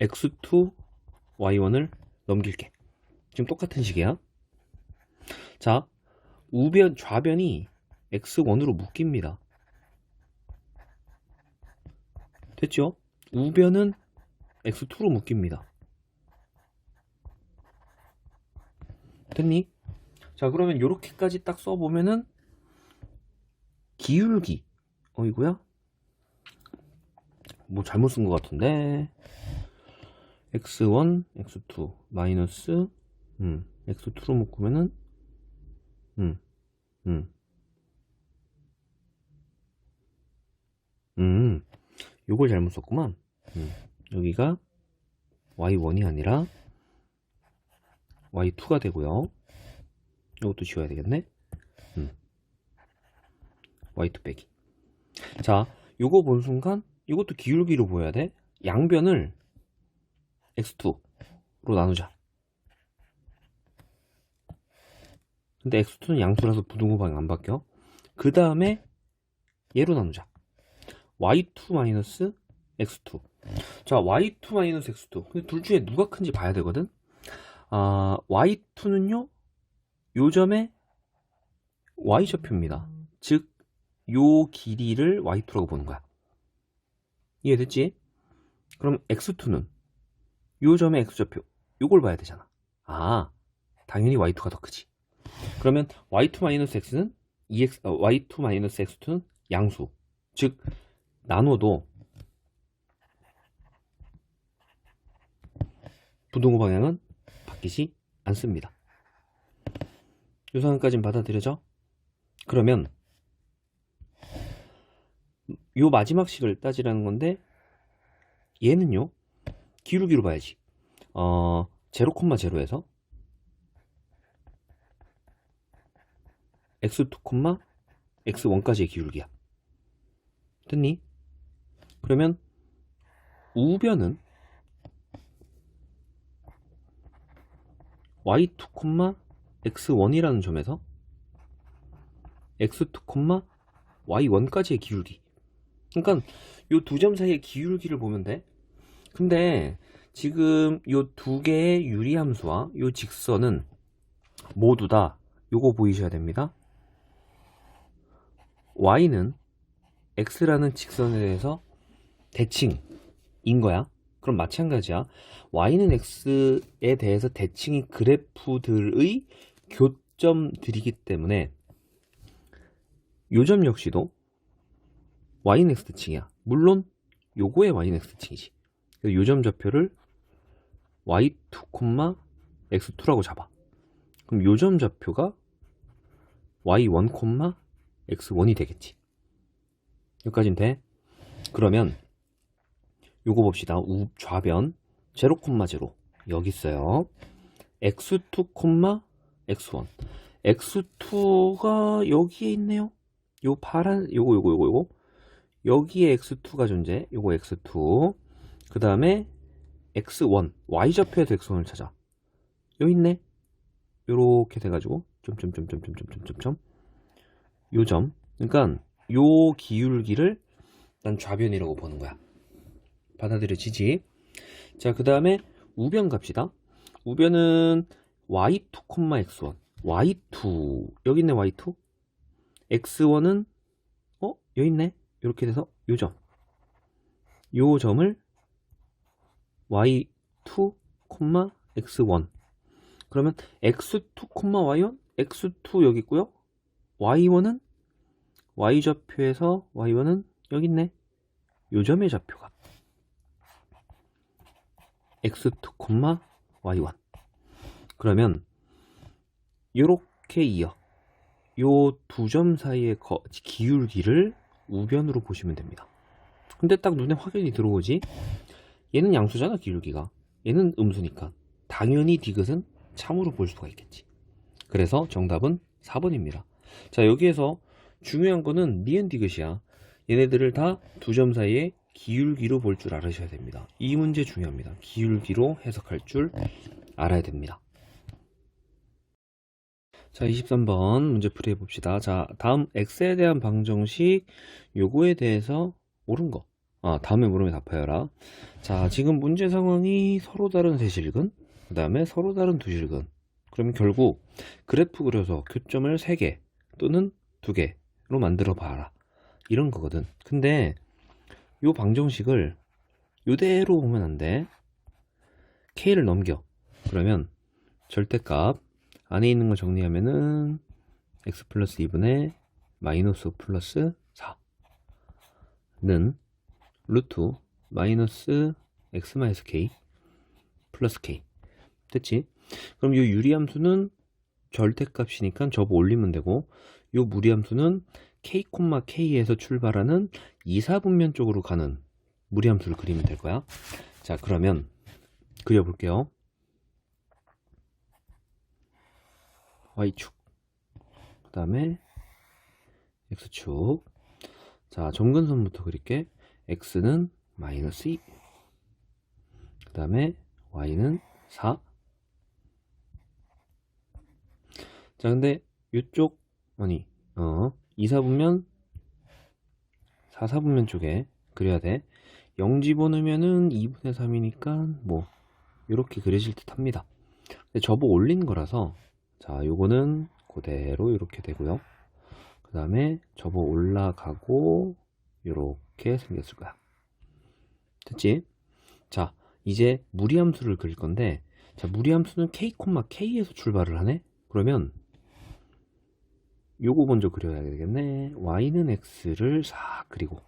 x2, y1을 넘길게. 지금 똑같은 식이야. 자, 좌변이 x1으로 묶입니다. 됐죠? 우변은 x2로 묶입니다. 됐니? 자, 그러면 이렇게까지 딱 써보면은 기울기. 이거야? 뭐 잘못 쓴 것 같은데. x1, x2 마이너스 x2로 묶으면은 요걸 잘못 썼구만. 여기가 y1이 아니라 y2가 되고요. 이것도 지워야 되겠네. y2 빼기. 자, 요거 본 순간 이것도 기울기로 보여야 돼. 양변을 x2로 나누자. 근데 x2는 양수라서 부등호방이 안 바뀌어. 그 다음에 얘로 나누자. y2 마이너스 x2. 자, y2 마이너스 x2. 근데 둘 중에 누가 큰지 봐야 되거든. y2는요, 요 점의 y좌표입니다. 즉, 요 길이를 y2라고 보는 거야. 이해됐지? 그럼 x2는 요 점의 x좌표, 요걸 봐야 되잖아. 당연히 y2가 더 크지. 그러면 y2 마이너스 x는 y2 마이너스 x2는 양수. 즉, 나눠도 부등호 방향은 바뀌지 않습니다. 이 상황까지는 받아들여져? 그러면 요 마지막 식을 따지라는 건데 얘는요 기울기로 봐야지. 0,0에서 x2, x1까지의 기울기야. 됐니? 그러면 우변은 y2, x1이라는 점에서 x2, y1까지의 기울기. 그러니까 요 두 점 사이의 기울기를 보면 돼. 근데 지금 요 두 개의 유리함수와 요 직선은 모두 다 요거 보이셔야 됩니다. y는 x라는 직선에 대해서 대칭인 거야. 그럼 마찬가지야. y는 x에 대해서 대칭인 그래프들의 교점들이기 때문에 요 점 역시도 y는 x 대칭이야. 물론 요거의 y는 x 대칭이지. 그래서 요 점 좌표를 y2, x2라고 잡아. 그럼 요 점 좌표가 y1, x1이 되겠지. 여기까지는 돼? 그러면 요거 봅시다. 좌변 0,0 여기 있어요. x2, x1. x2가 여기에 있네요. 요 파란 요거 여기에 x2가 존재. 요거 x2. 그 다음에 x1 y좌표에서 x1을 찾아. 여기 있네. 요렇게 돼가지고 점점점점점점점점 요점. 그러니까 요 기울기를 난 좌변이라고 보는 거야. 받아들여지지? 자, 그 다음에 우변 갑시다. 우변은 y2, x1. y2 여기 있네. y2. x1은 여기 있네. 이렇게 돼서 요점. 요 점을 y2, x1. 그러면 x2, y1, x2 여기 있고요. y1은 y좌표에서 y1은 여기 있네. 요 점의 좌표가 x2, y1. 그러면 요렇게 이어 요 두 점 사이의 기울기를 우변으로 보시면 됩니다. 근데 딱 눈에 확연히 들어오지? 얘는 양수잖아, 기울기가. 얘는 음수니까 당연히 디귿은 참으로 볼 수가 있겠지. 그래서 정답은 4번입니다. 자, 여기에서 중요한 거는 니은 디귿이야. 얘네들을 다 두 점 사이의 기울기로 볼 줄 알으셔야 됩니다. 이 문제 중요합니다. 기울기로 해석할 줄 알아야 됩니다. 자, 23번 문제 풀이 해봅시다. 자, 다음 x에 대한 방정식 요거에 대해서 옳은 거. 다음에 물으면 답하여라. 자, 지금 문제 상황이 서로 다른 세실근, 그 다음에 서로 다른 두실근. 그러면 결국 그래프 그려서 교점을 3개 또는 2개로 만들어 봐라. 이런 거거든. 근데 요 방정식을 요대로 보면 안 돼. k를 넘겨. 그러면 절대값 안에 있는 거 정리하면은 x 플러스 2분의 마이너스 5 플러스 4는 루트 마이너스 x 마이너스 k 플러스 k. 됐지? 그럼 이 유리함수는 절대값이니까 접어 올리면 되고, 이 무리함수는 k, k에서 출발하는 이사분면 쪽으로 가는 무리함수를 그리면 될 거야. 자, 그러면 그려볼게요. y축, 그 다음에 x축. 자, 점근선부터 그릴게. x는 마이너스 2, 그 다음에 y는 4. 자, 근데 이쪽 이사분면 4사분면 쪽에 그려야 돼. 0 집어넣으면은 2분의 3이니까 뭐 이렇게 그려질 듯 합니다. 근데 접어 올린 거라서, 자, 요거는 그대로 이렇게 되고요. 그 다음에 접어 올라가고 이렇게 생겼을 거야. 됐지? 자, 이제 무리함수를 그릴 건데, 자, 무리함수는 k, k에서 출발을 하네? 그러면 요거 먼저 그려야 되겠네. y는 x를 싹 그리고,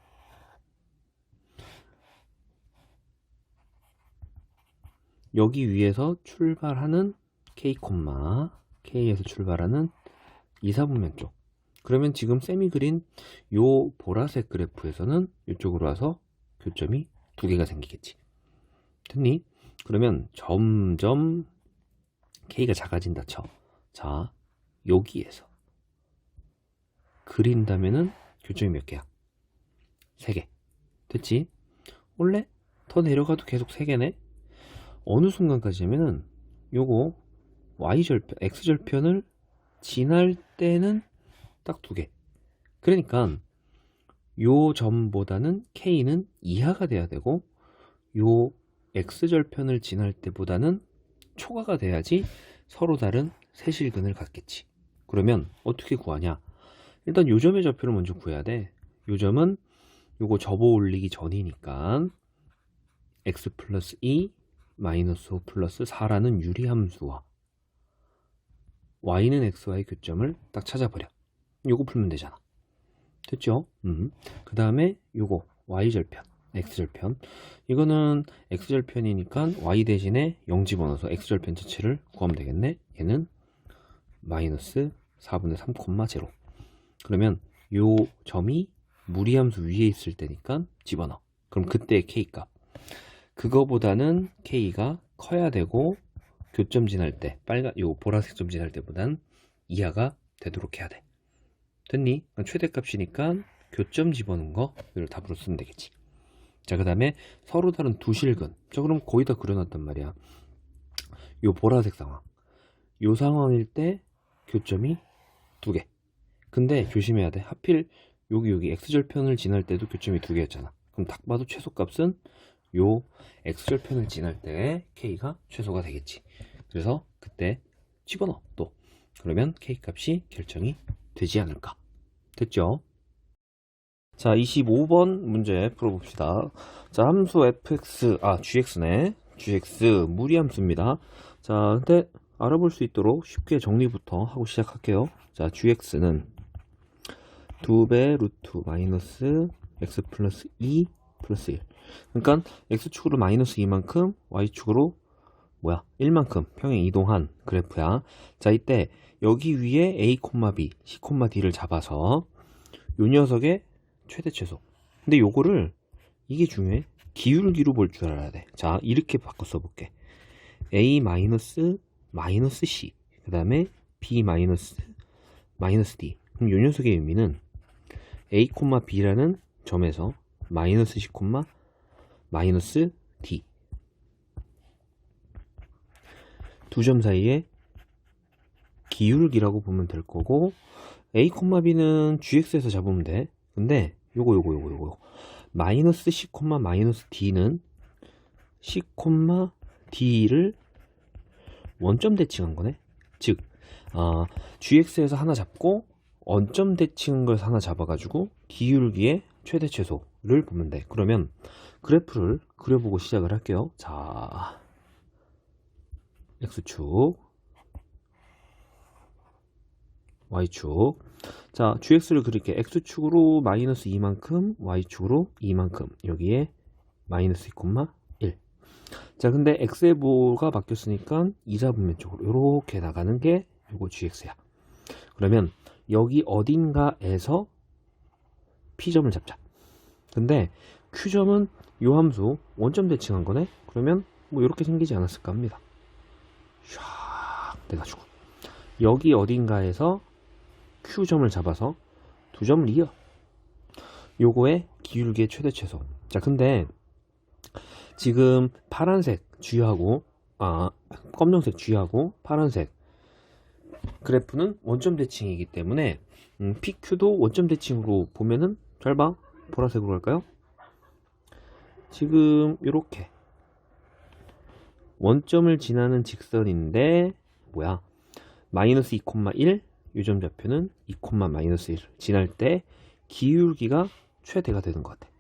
여기 위에서 출발하는 K, K에서 출발하는 2, 4분면 쪽. 그러면 지금 쌤이 그린 요 보라색 그래프에서는 이쪽으로 와서 교점이 2개가 생기겠지. 됐니? 그러면 점점 K가 작아진다 쳐. 자, 여기에서 그린다면은 교점이 몇 개야? 3개. 됐지? 원래 더 내려가도 계속 3개네? 어느 순간까지냐면은 요거 Y절편, X절편을 지날 때는 딱 2개. 그러니까 요 점보다는 K는 이하가 돼야 되고 요 X절편을 지날 때보다는 초과가 돼야지 서로 다른 세실근을 갖겠지. 그러면 어떻게 구하냐? 일단 요 점의 좌표를 먼저 구해야 돼. 요 점은 요거 접어 올리기 전이니까 x 플러스 2 마이너스 5 플러스 4라는 유리함수와 y는 x와의 교점을 딱 찾아버려. 요거 풀면 되잖아. 됐죠? 그 다음에 요거 y절편, x절편. 이거는 x절편이니까 y 대신에 0 집어넣어서 x절편 자체를 구하면 되겠네. 얘는 마이너스 4분의 3, 0. 그러면 요 점이 무리함수 위에 있을 때니까 집어넣어. 그럼 그때 k값. 그거보다는 k가 커야 되고 교점 지날 때 요 보라색 점 지날 때보단 이하가 되도록 해야 돼. 됐니? 최대값이니까 교점 집어넣은 거 이걸 답으로 쓰면 되겠지. 자, 그 다음에 서로 다른 두 실근. 자, 그럼 거의 다 그려놨단 말이야. 요 보라색 상황. 요 상황일 때 교점이 2개. 근데 조심해야 돼. 하필 여기 x절편을 지날 때도 교점이 2개였잖아. 그럼 딱 봐도 최소값은 요 x절편을 지날 때 k가 최소가 되겠지. 그래서 그때 집어넣어 또. 그러면 k값이 결정이 되지 않을까. 됐죠? 자, 25번 문제 풀어봅시다. 자, 함수 fx, gx네. gx 무리함수입니다. 자, 근데 알아볼 수 있도록 쉽게 정리부터 하고 시작할게요. 자, gx는 2배 루트 마이너스 x 플러스 2 플러스 1. 그러니까 x축으로 마이너스 2만큼 y축으로 1만큼 평행 이동한 그래프야. 자, 이때 여기 위에 a, b, c, d를 잡아서 요 녀석의 최대 최소. 근데 요거를 이게 중요해. 기울기로 볼 줄 알아야 돼. 자, 이렇게 바꿔 써볼게. a 마이너스 c 그 다음에 b 마이너스 d. 그럼 요 녀석의 의미는 a, b라는 점에서 마이너스 c, 마이너스 d 두 점 사이에 기울기라고 보면 될 거고, a, b는 gx에서 잡으면 돼. 근데 요거 마이너스 c, 마이너스 d는 c, d를 원점 대칭한 거네. 즉 gx에서 하나 잡고 원점 대칭한 걸 하나 잡아가지고 기울기의 최대 최소를 보면 돼. 그러면 그래프를 그려보고 시작을 할게요. 자, x축, y축. 자, gx를 그릴게. x축으로 마이너스 2만큼, y축으로 2만큼. 여기에 마이너스 2,1. 자, 근데 x의 보가 바뀌었으니까 2, 4분면 쪽으로 이렇게 나가는 게 요거 gx야. 그러면 여기 어딘가에서 p점을 잡자. 근데 q점은 요 함수 원점 대칭한 거네. 그러면 뭐 이렇게 생기지 않았을까 합니다. 샥 돼가지고 여기 어딘가에서 q점을 잡아서 두 점을 이어. 요거의 기울기의 최대 최소. 자, 근데 지금 파란색 G하고 검정색 G하고 파란색 그래프는 원점 대칭이기 때문에 PQ도 원점 대칭으로 보면은, 잘 봐. 보라색으로 할까요? 지금 요렇게 원점을 지나는 직선인데 마이너스 2,1 요점 좌표는 2, 마이너스 1 지날 때 기울기가 최대가 되는 것 같아.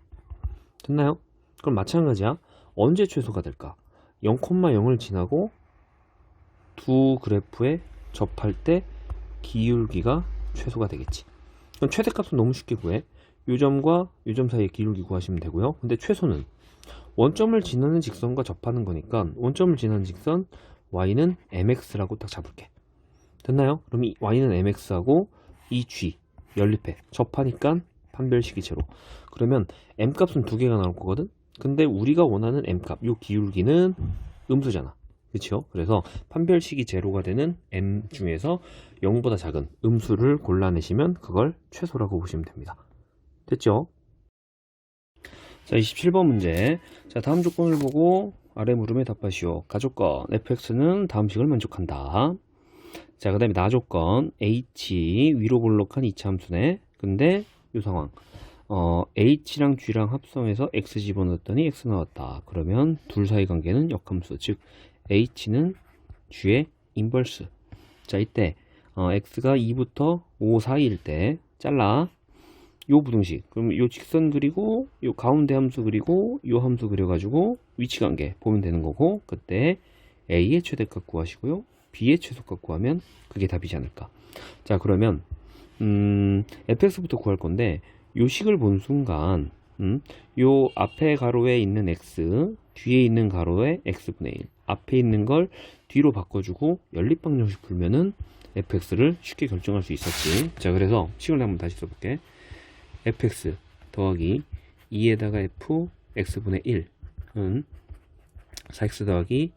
됐나요? 그럼 마찬가지야. 언제 최소가 될까? 0,0을 지나고 두 그래프에 접할 때 기울기가 최소가 되겠지. 그럼 최대값은 너무 쉽게 구해. 요 점과 요 점 사이의 기울기 구하시면 되고요. 근데 최소는 원점을 지나는 직선과 접하는 거니까 원점을 지나는 직선 y는 mx라고 딱 잡을게. 됐나요? 그럼 이 y는 mx하고 이 g 연립해. 접하니까 판별식이 제로. 그러면 m 값은 두 개가 나올 거거든. 근데 우리가 원하는 m 값, 요 기울기는 음수잖아. 그쵸? 그래서 판별식이 제로가 되는 m 중에서 0보다 작은 음수를 골라내시면 그걸 최소라고 보시면 됩니다. 됐죠? 자, 27번 문제. 자, 다음 조건을 보고 아래 물음에 답하시오. 가조건 fx는 다음 식을 만족한다. 자, 그 다음에 나조건 h 위로 볼록한 이차함수네. 근데 이 상황 h랑 g랑 합성해서 x 집어넣었더니 x 나왔다. 그러면 둘 사이 관계는 역함수, 즉 h는 g의 인버스. 자, 이때 x가 2부터 5 사이일 때 잘라 요 부등식. 그럼 요 직선 그리고 요 가운데 함수 그리고 요 함수 그려가지고 위치관계 보면 되는 거고, 그때 a의 최대값 구하시고요, b의 최소값 구하면 그게 답이지 않을까. 자, 그러면 fx부터 구할 건데 요 식을 본 순간 요 앞에 가로에 있는 x, 뒤에 있는 가로에 x분의 1, 앞에 있는 걸 뒤로 바꿔주고 연립방정식 풀면은 fx를 쉽게 결정할 수 있었지. 자, 그래서 식을 한번 다시 써볼게. fx 더하기 2에다가 f x분의 1은 4x 더하기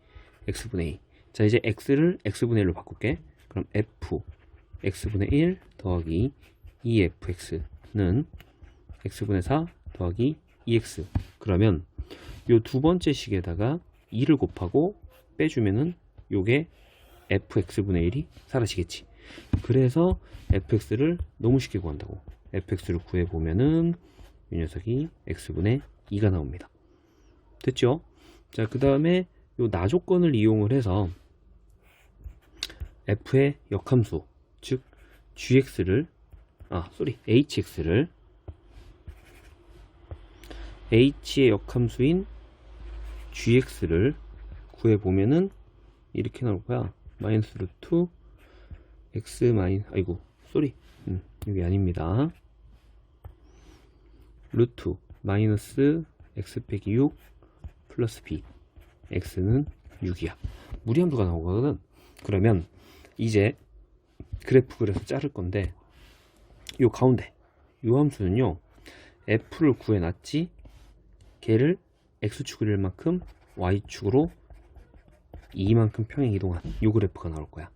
x분의 2. 자, 이제 x를 x분의 1로 바꿀게. 그럼 f x분의 1 더하기 2fx는 x분의 4 더하기 2x. 그러면 요 두 번째 식에다가 2를 곱하고 빼주면은 요게 fx분의 1이 사라지겠지. 그래서 fx를 너무 쉽게 구한다고. fx를 구해보면은 이 녀석이 x분의 2가 나옵니다. 됐죠? 자, 그 다음에 요 나조건을 이용을 해서 f의 역함수, 즉 hx를 h의 역함수인 gx를 구해보면은 이렇게 나올 거야. 마이너스 루트 x 마이너스, 여기 아닙니다. 루트 마이너스 x 빼기 6 플러스 b, x는 6이야. 무리함수가 나오거든. 그러면 이제 그래프 그려서 자를 건데 요 가운데 요 함수는요, f를 구해놨지 걔를 x축 그릴 만큼 y축으로 이만큼 평행 이동한 요 그래프가 나올 거야.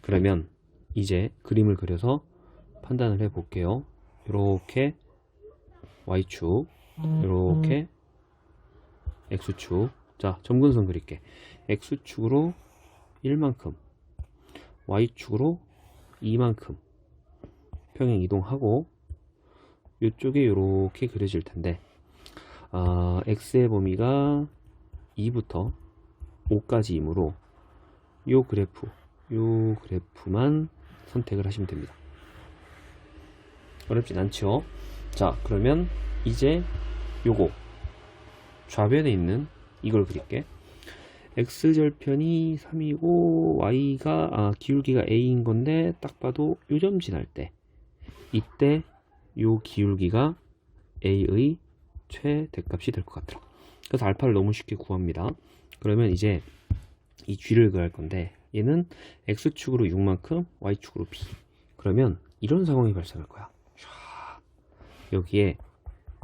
그러면 이제 그림을 그려서 판단을 해 볼게요. 요렇게 y축, 요렇게 x축. 자, 점근선 그릴게. x축으로 1만큼, y축으로 2만큼 평행 이동하고 요쪽에 요렇게 그려질 텐데, x의 범위가 2부터 5까지이므로 요 그래프만 선택을 하시면 됩니다. 어렵진 않죠? 자, 그러면 이제 요거 좌변에 있는 이걸 그릴게. x절편이 3이고 y가 기울기가 a인 건데 딱 봐도 요점 지날 때 이때 요 기울기가 a의 최대값이 될 것 같더라. 그래서 알파를 너무 쉽게 구합니다. 그러면 이제 이 g를 구할 건데 얘는 x축으로 6만큼 y축으로 b. 그러면 이런 상황이 발생할 거야. 여기에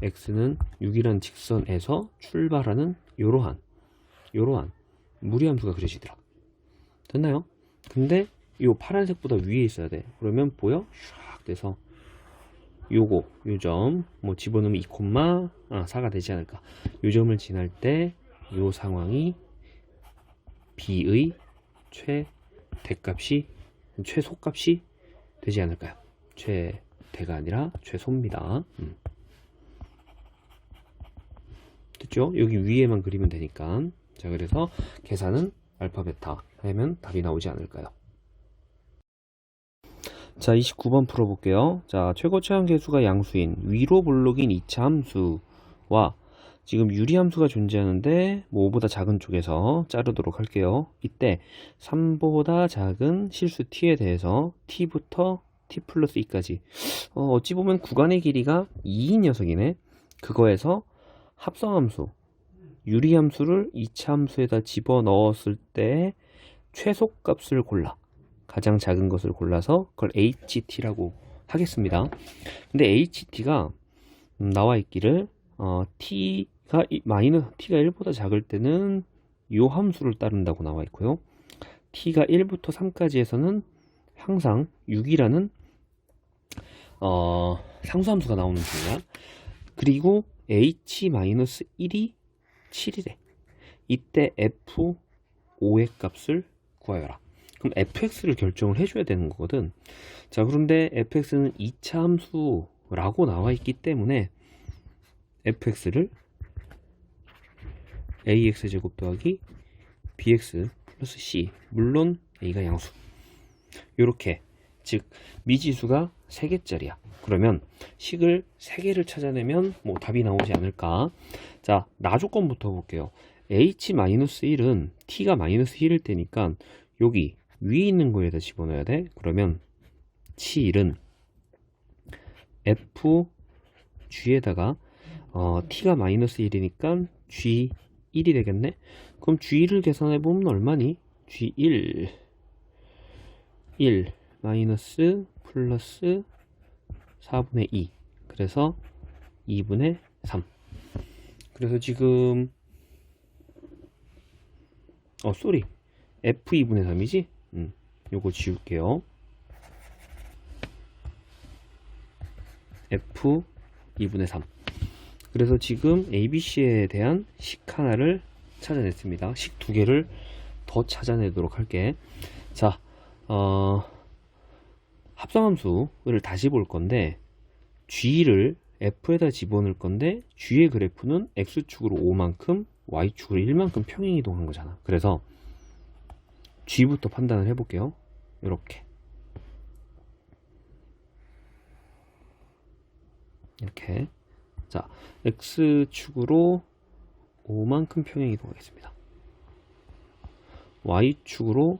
x는 6이란 직선에서 출발하는 요러한 무리함수가 그려지더라. 됐나요? 근데 요 파란색보다 위에 있어야 돼. 그러면 보여? 샥 돼서 요점 집어넣으면 2,4가 되지 않을까. 요점을 지날 때 요 상황이 b의 최소값이 되지 않을까요? 최대가 아니라 최소입니다. 됐죠? 여기 위에만 그리면 되니까. 자, 그래서 계산은 알파 베타 하면 답이 나오지 않을까요? 자, 29번 풀어볼게요. 자, 최고치 함수가 양수인 위로 볼록인 2차 함수와 지금 유리함수가 존재하는데 5보다 작은 쪽에서 자르도록 할게요. 이때 3보다 작은 실수 t에 대해서 t부터 t 플러스 2까지 어찌 보면 구간의 길이가 2인 녀석이네. 그거에서 합성함수 유리함수를 이차함수에다 집어넣었을 때 최소값을 골라. 가장 작은 것을 골라서 그걸 HT라고 하겠습니다. 근데 HT가 나와 있기를 T가 T가 1보다 작을 때는 요 함수를 따른다고 나와 있고요. T가 1부터 3까지에서는 항상 6이라는 상수함수가 나오는 중이야. 그리고 H-1이 7이래. 이때 F5의 값을 구하여라. 그럼 fx를 결정을 해줘야 되는 거거든. 자, 그런데 fx는 2차 함수라고 나와 있기 때문에 fx를 ax제곱 더하기 bx 플러스 c, 물론 a가 양수, 요렇게, 즉 미지수가 3개짜리야. 그러면 식을 3개를 찾아내면 뭐 답이 나오지 않을까. 자, 나조건부터 볼게요. h-1은 t가 -1일 때니까 여기 위에 있는 거에다 집어넣어야 돼. 그러면 치1은 fg에다가 t가 -1이니까 g1이 되겠네. 그럼 g1을 계산해 보면 얼마니? g1 1 마이너스 플러스 4분의 2, 그래서 2분의 3. 그래서 지금 쏘리, f2분의 3이지? 요거 지울게요. f2분의 3. 그래서 지금 ABC에 대한 식 하나를 찾아냈습니다. 식 2개를 더 찾아내도록 할게. 자, 합성함수를 다시 볼 건데, G를 F에다 집어넣을 건데, G의 그래프는 X축으로 5만큼, Y축으로 1만큼 평행이동한 거잖아. 그래서 G부터 판단을 해볼게요. 이렇게 자, X축으로 5만큼 평행이동하겠습니다. Y축으로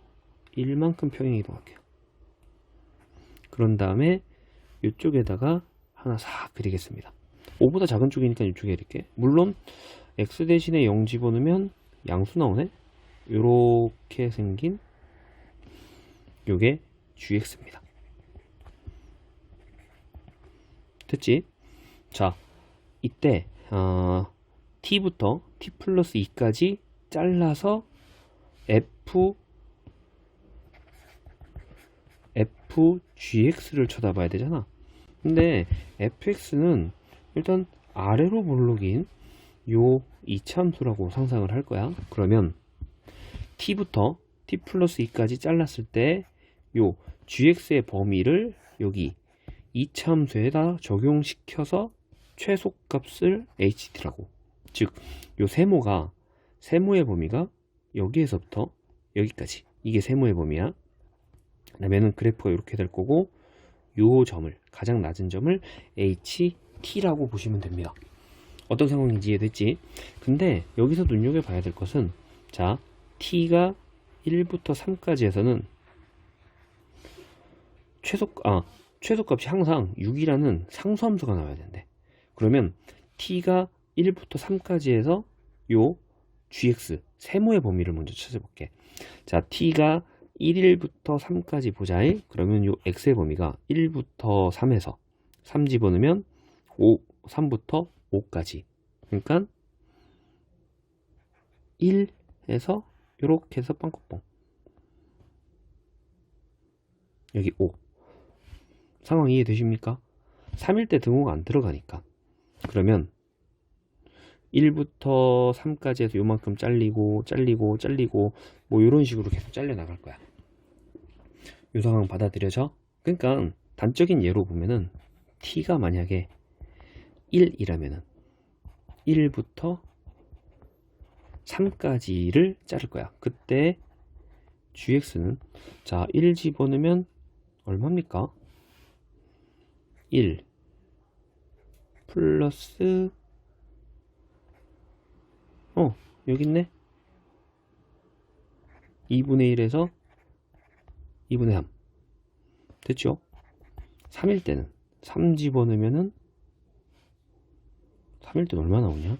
1만큼 평행이동할게요. 그런 다음에 이쪽에다가 하나 싹 그리겠습니다. 5보다 작은 쪽이니까 이쪽에 이렇게, 물론 X 대신에 0 집어넣으면 양수 나오네. 요렇게 생긴 요게 GX입니다. 됐지? 자, 이때 T부터 T 플러스 2까지 잘라서 FGX를 쳐다봐야 되잖아. 근데 fx는 일단 아래로 볼록인 요 이차함수라고 상상을 할 거야. 그러면 t부터 t 플러스 2까지 잘랐을 때 요 gx의 범위를 여기 이차함수에다 적용시켜서 최소값을 ht라고, 즉 요 세모의 범위가 여기에서부터 여기까지, 이게 세모의 범위야. 그러면은 그래프가 이렇게 될 거고, 요 점을, 가장 낮은 점을 HT라고 보시면 됩니다. 어떤 상황인지 이해됐지? 근데 여기서 눈여겨봐야 될 것은, 자, T가 1부터 3까지 해서는 최소값이 항상 6이라는 상수함수가 나와야 된대. 그러면 T가 1부터 3까지 해서 요 GX, 세모의 범위를 먼저 찾아볼게. 자, T가 1부터 3까지 보자. 그러면 요 x의 범위가 1부터 3에서 3 집어넣으면 3부터 5까지. 그러니까 1에서 요렇게 해서 빵꾸뽕. 여기 5. 상황 이해되십니까? 3일 때 등호가 안 들어가니까. 그러면 1부터 3까지 해서 요만큼 잘리고 뭐 요런 식으로 계속 잘려 나갈 거야. 요 상황 받아들여져? 그러니까 단적인 예로 보면은 t가 만약에 1이라면은 1부터 3까지를 자를 거야. 그때 gx는, 자, 1 집어넣으면 얼마입니까? 1 플러스 여기 있네. 2분의 1에서 2분의 3. 됐죠? 3일 때는 3 집어넣으면은 3일 때는 얼마 나오냐?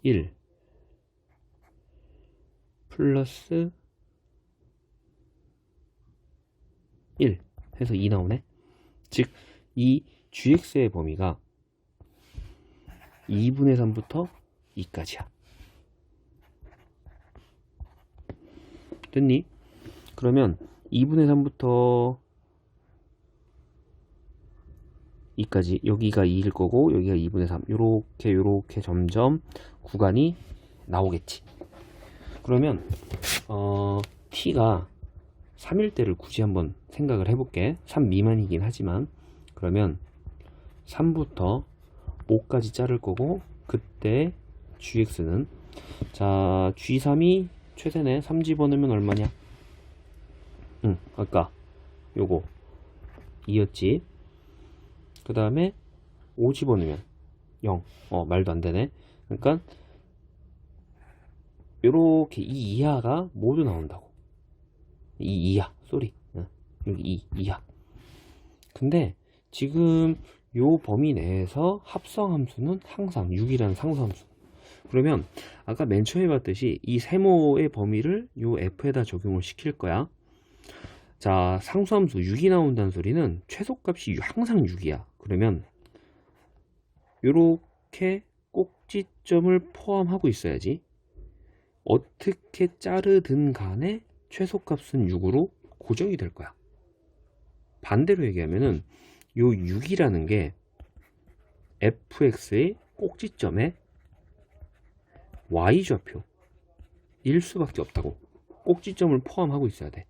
1 플러스 1 해서 2 나오네. 즉 이 gx의 범위가 2분의 3부터 2까지야. 됐니? 그러면 2분의 3부터 2까지, 여기가 2일 거고 여기가 2분의 3, 요렇게 점점 구간이 나오겠지. 그러면 t가 3일 때를 굳이 한번 생각을 해볼게. 3 미만이긴 하지만, 그러면 3부터 5까지 자를 거고, 그때 gx는, 자 g3이 최대네. 3 집어넣으면 얼마냐? 아까 요거 2였지. 그 다음에 5 집어넣으면 0. 말도 안 되네. 그러니까 요렇게 이 이하가 모두 나온다고. 이 이하, 쏘리. 여기 이 이하. 근데 지금 요 범위 내에서 합성함수는 항상 6이라는 상수함수. 그러면 아까 맨 처음에 봤듯이 이 세모의 범위를 요 f에다 적용을 시킬 거야. 자, 상수함수 6이 나온다는 소리는 최소값이 항상 6이야. 그러면 요렇게 꼭지점을 포함하고 있어야지. 어떻게 자르든 간에 최소값은 6으로 고정이 될 거야. 반대로 얘기하면은 요 6이라는 게 fx의 꼭지점에 y좌표일 수밖에 없다고. 꼭지점을 포함하고 있어야 돼.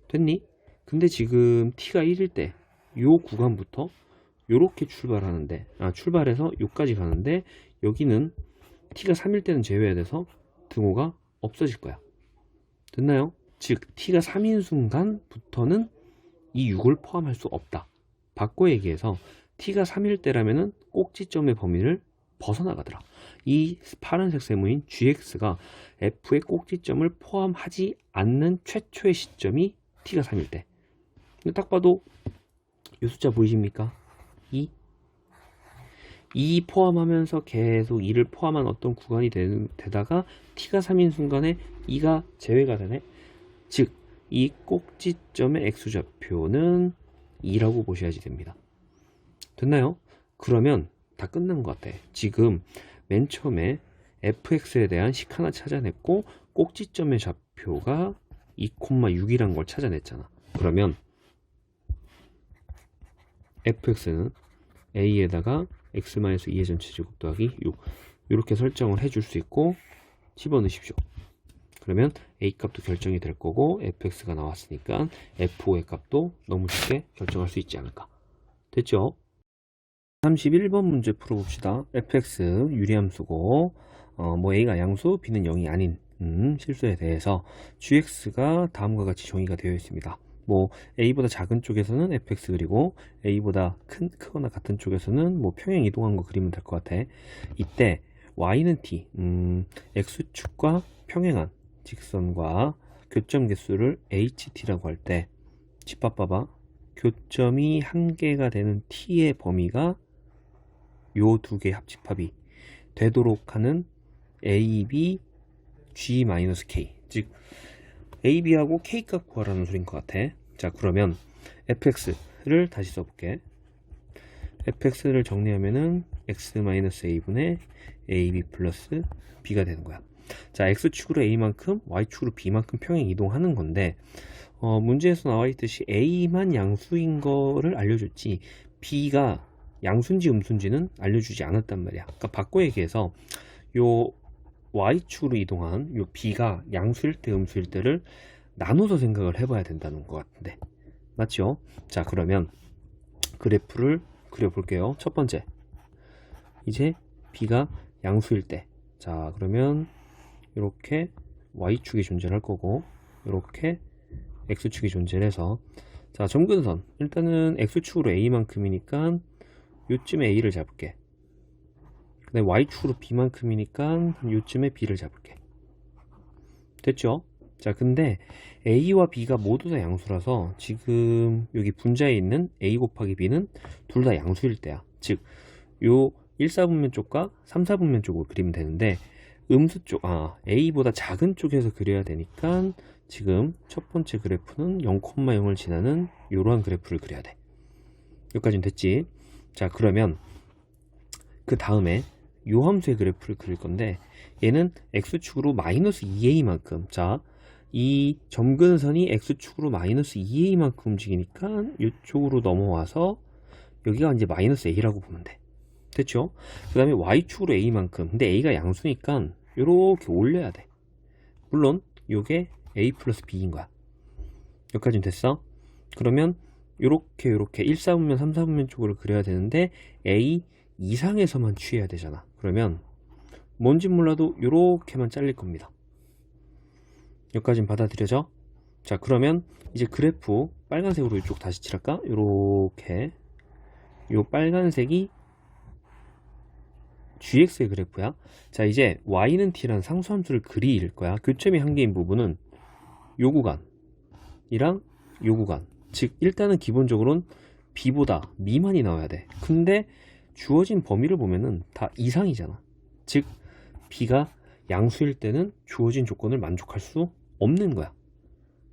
됐니? 근데 지금 t가 1일 때 요 구간부터 요렇게 출발하는데, 출발해서 요까지 가는데, 여기는 t가 3일 때는 제외해야 돼서 등호가 없어질 거야. 됐나요? 즉 t가 3인 순간부터는 이 6을 포함할 수 없다. 바꿔 얘기해서 t가 3일 때라면은 꼭지점의 범위를 벗어나가더라. 이 파란색 세모인 gx가 f의 꼭지점을 포함하지 않는 최초의 시점이 t가 3일 때. 딱 봐도 이 숫자 보이십니까? 2. 2 포함하면서 계속 2를 포함한 어떤 구간이 되다가 t가 3인 순간에 2가 제외가 되네. 즉 이 꼭지점의 x좌표는 2라고 보셔야지 됩니다. 됐나요? 그러면 다 끝난 것 같아. 지금 맨 처음에 fx에 대한 식 하나 찾아냈고 꼭지점의 좌표가 2,6이란 걸 찾아냈잖아. 그러면 fx는 a에다가 x-2의 전체제곱 더하기 6 이렇게 설정을 해줄 수 있고 집어넣으십시오. 그러면 a 값도 결정이 될 거고 fx가 나왔으니까 f5의 값도 너무 쉽게 결정할 수 있지 않을까. 됐죠? 31번 문제 풀어봅시다. fx 유리함수고 뭐 a가 양수, b는 0이 아닌 실수에 대해서 gx가 다음과 같이 정의가 되어 있습니다. 뭐 a보다 작은 쪽에서는 fx 그리고 a보다 크거나 같은 쪽에서는 뭐 평행 이동한 거 그리면 될 것 같아. 이때 y는 t, x축과 평행한 직선과 교점 개수를 ht라고 할 때 집합 봐봐. 교점이 한 개가 되는 t의 범위가 요 두 개의 합집합이 되도록 하는 ab g-k, 즉 ab하고 k 값 구하라는 소린 것 같아. 자, 그러면 fx를 다시 써볼게. fx를 정리하면은 x-a분의 ab 플러스 b가 되는 거야. 자, x축으로 a만큼 y축으로 b만큼 평행 이동하는 건데 문제에서 나와 있듯이 a만 양수인 거를 알려줬지 b가 양수인지 음수인지는 알려주지 않았단 말이야. 그러니까 바꿔 얘기해서 요 y축으로 이동한 요 b가 양수일 때 음수일 때를 나눠서 생각을 해봐야 된다는 것 같은데 맞죠? 자, 그러면 그래프를 그려볼게요. 첫 번째, 이제 b가 양수일 때, 자 그러면 이렇게 y축이 존재할 거고 이렇게 x축이 존재해서, 자 점근선 일단은 x축으로 a만큼이니까 요쯤에 a를 잡을게. 그 다음에 y축으로 b만큼이니까 요쯤에 b를 잡을게. 됐죠? 자, 근데 a와 b가 모두 다 양수라서 지금 여기 분자에 있는 a 곱하기 b는 둘 다 양수일 때야. 즉 요 1, 4분면 쪽과 3, 4분면 쪽으로 그리면 되는데 음수 쪽, A보다 작은 쪽에서 그려야 되니까 지금 첫 번째 그래프는 0,0을 지나는 이러한 그래프를 그려야 돼. 여기까지는 됐지? 자, 그러면 그 다음에 요 함수의 그래프를 그릴 건데 얘는 x축으로 마이너스 2a만큼, 자, 이 점근선이 x축으로 마이너스 2a만큼 움직이니까 이쪽으로 넘어와서 여기가 이제 마이너스 a라고 보면 돼. 됐죠? 그 다음에 y축으로 a만큼, 근데 a가 양수니까 이렇게 올려야 돼. 물론 요게 a 플러스 b인 거야. 여기까지는 됐어? 그러면 요렇게 1, 4분면 3, 4분면 쪽으로 그려야 되는데 a 이상에서만 취해야 되잖아. 그러면 뭔지 몰라도 요렇게만 잘릴 겁니다. 여기까지는 받아들여져? 자, 그러면 이제 그래프 빨간색으로 이쪽 다시 칠할까? 요렇게 요 빨간색이 gx의 그래프야. 자, 이제 y는 t라는 상수함수를 그릴 거야. 교점이 한 개인 부분은 요 구간이랑 요 구간. 즉 일단은 기본적으로는 b보다 미만이 나와야 돼. 근데 주어진 범위를 보면은 다 이상이잖아. 즉 b가 양수일 때는 주어진 조건을 만족할 수 없는 거야.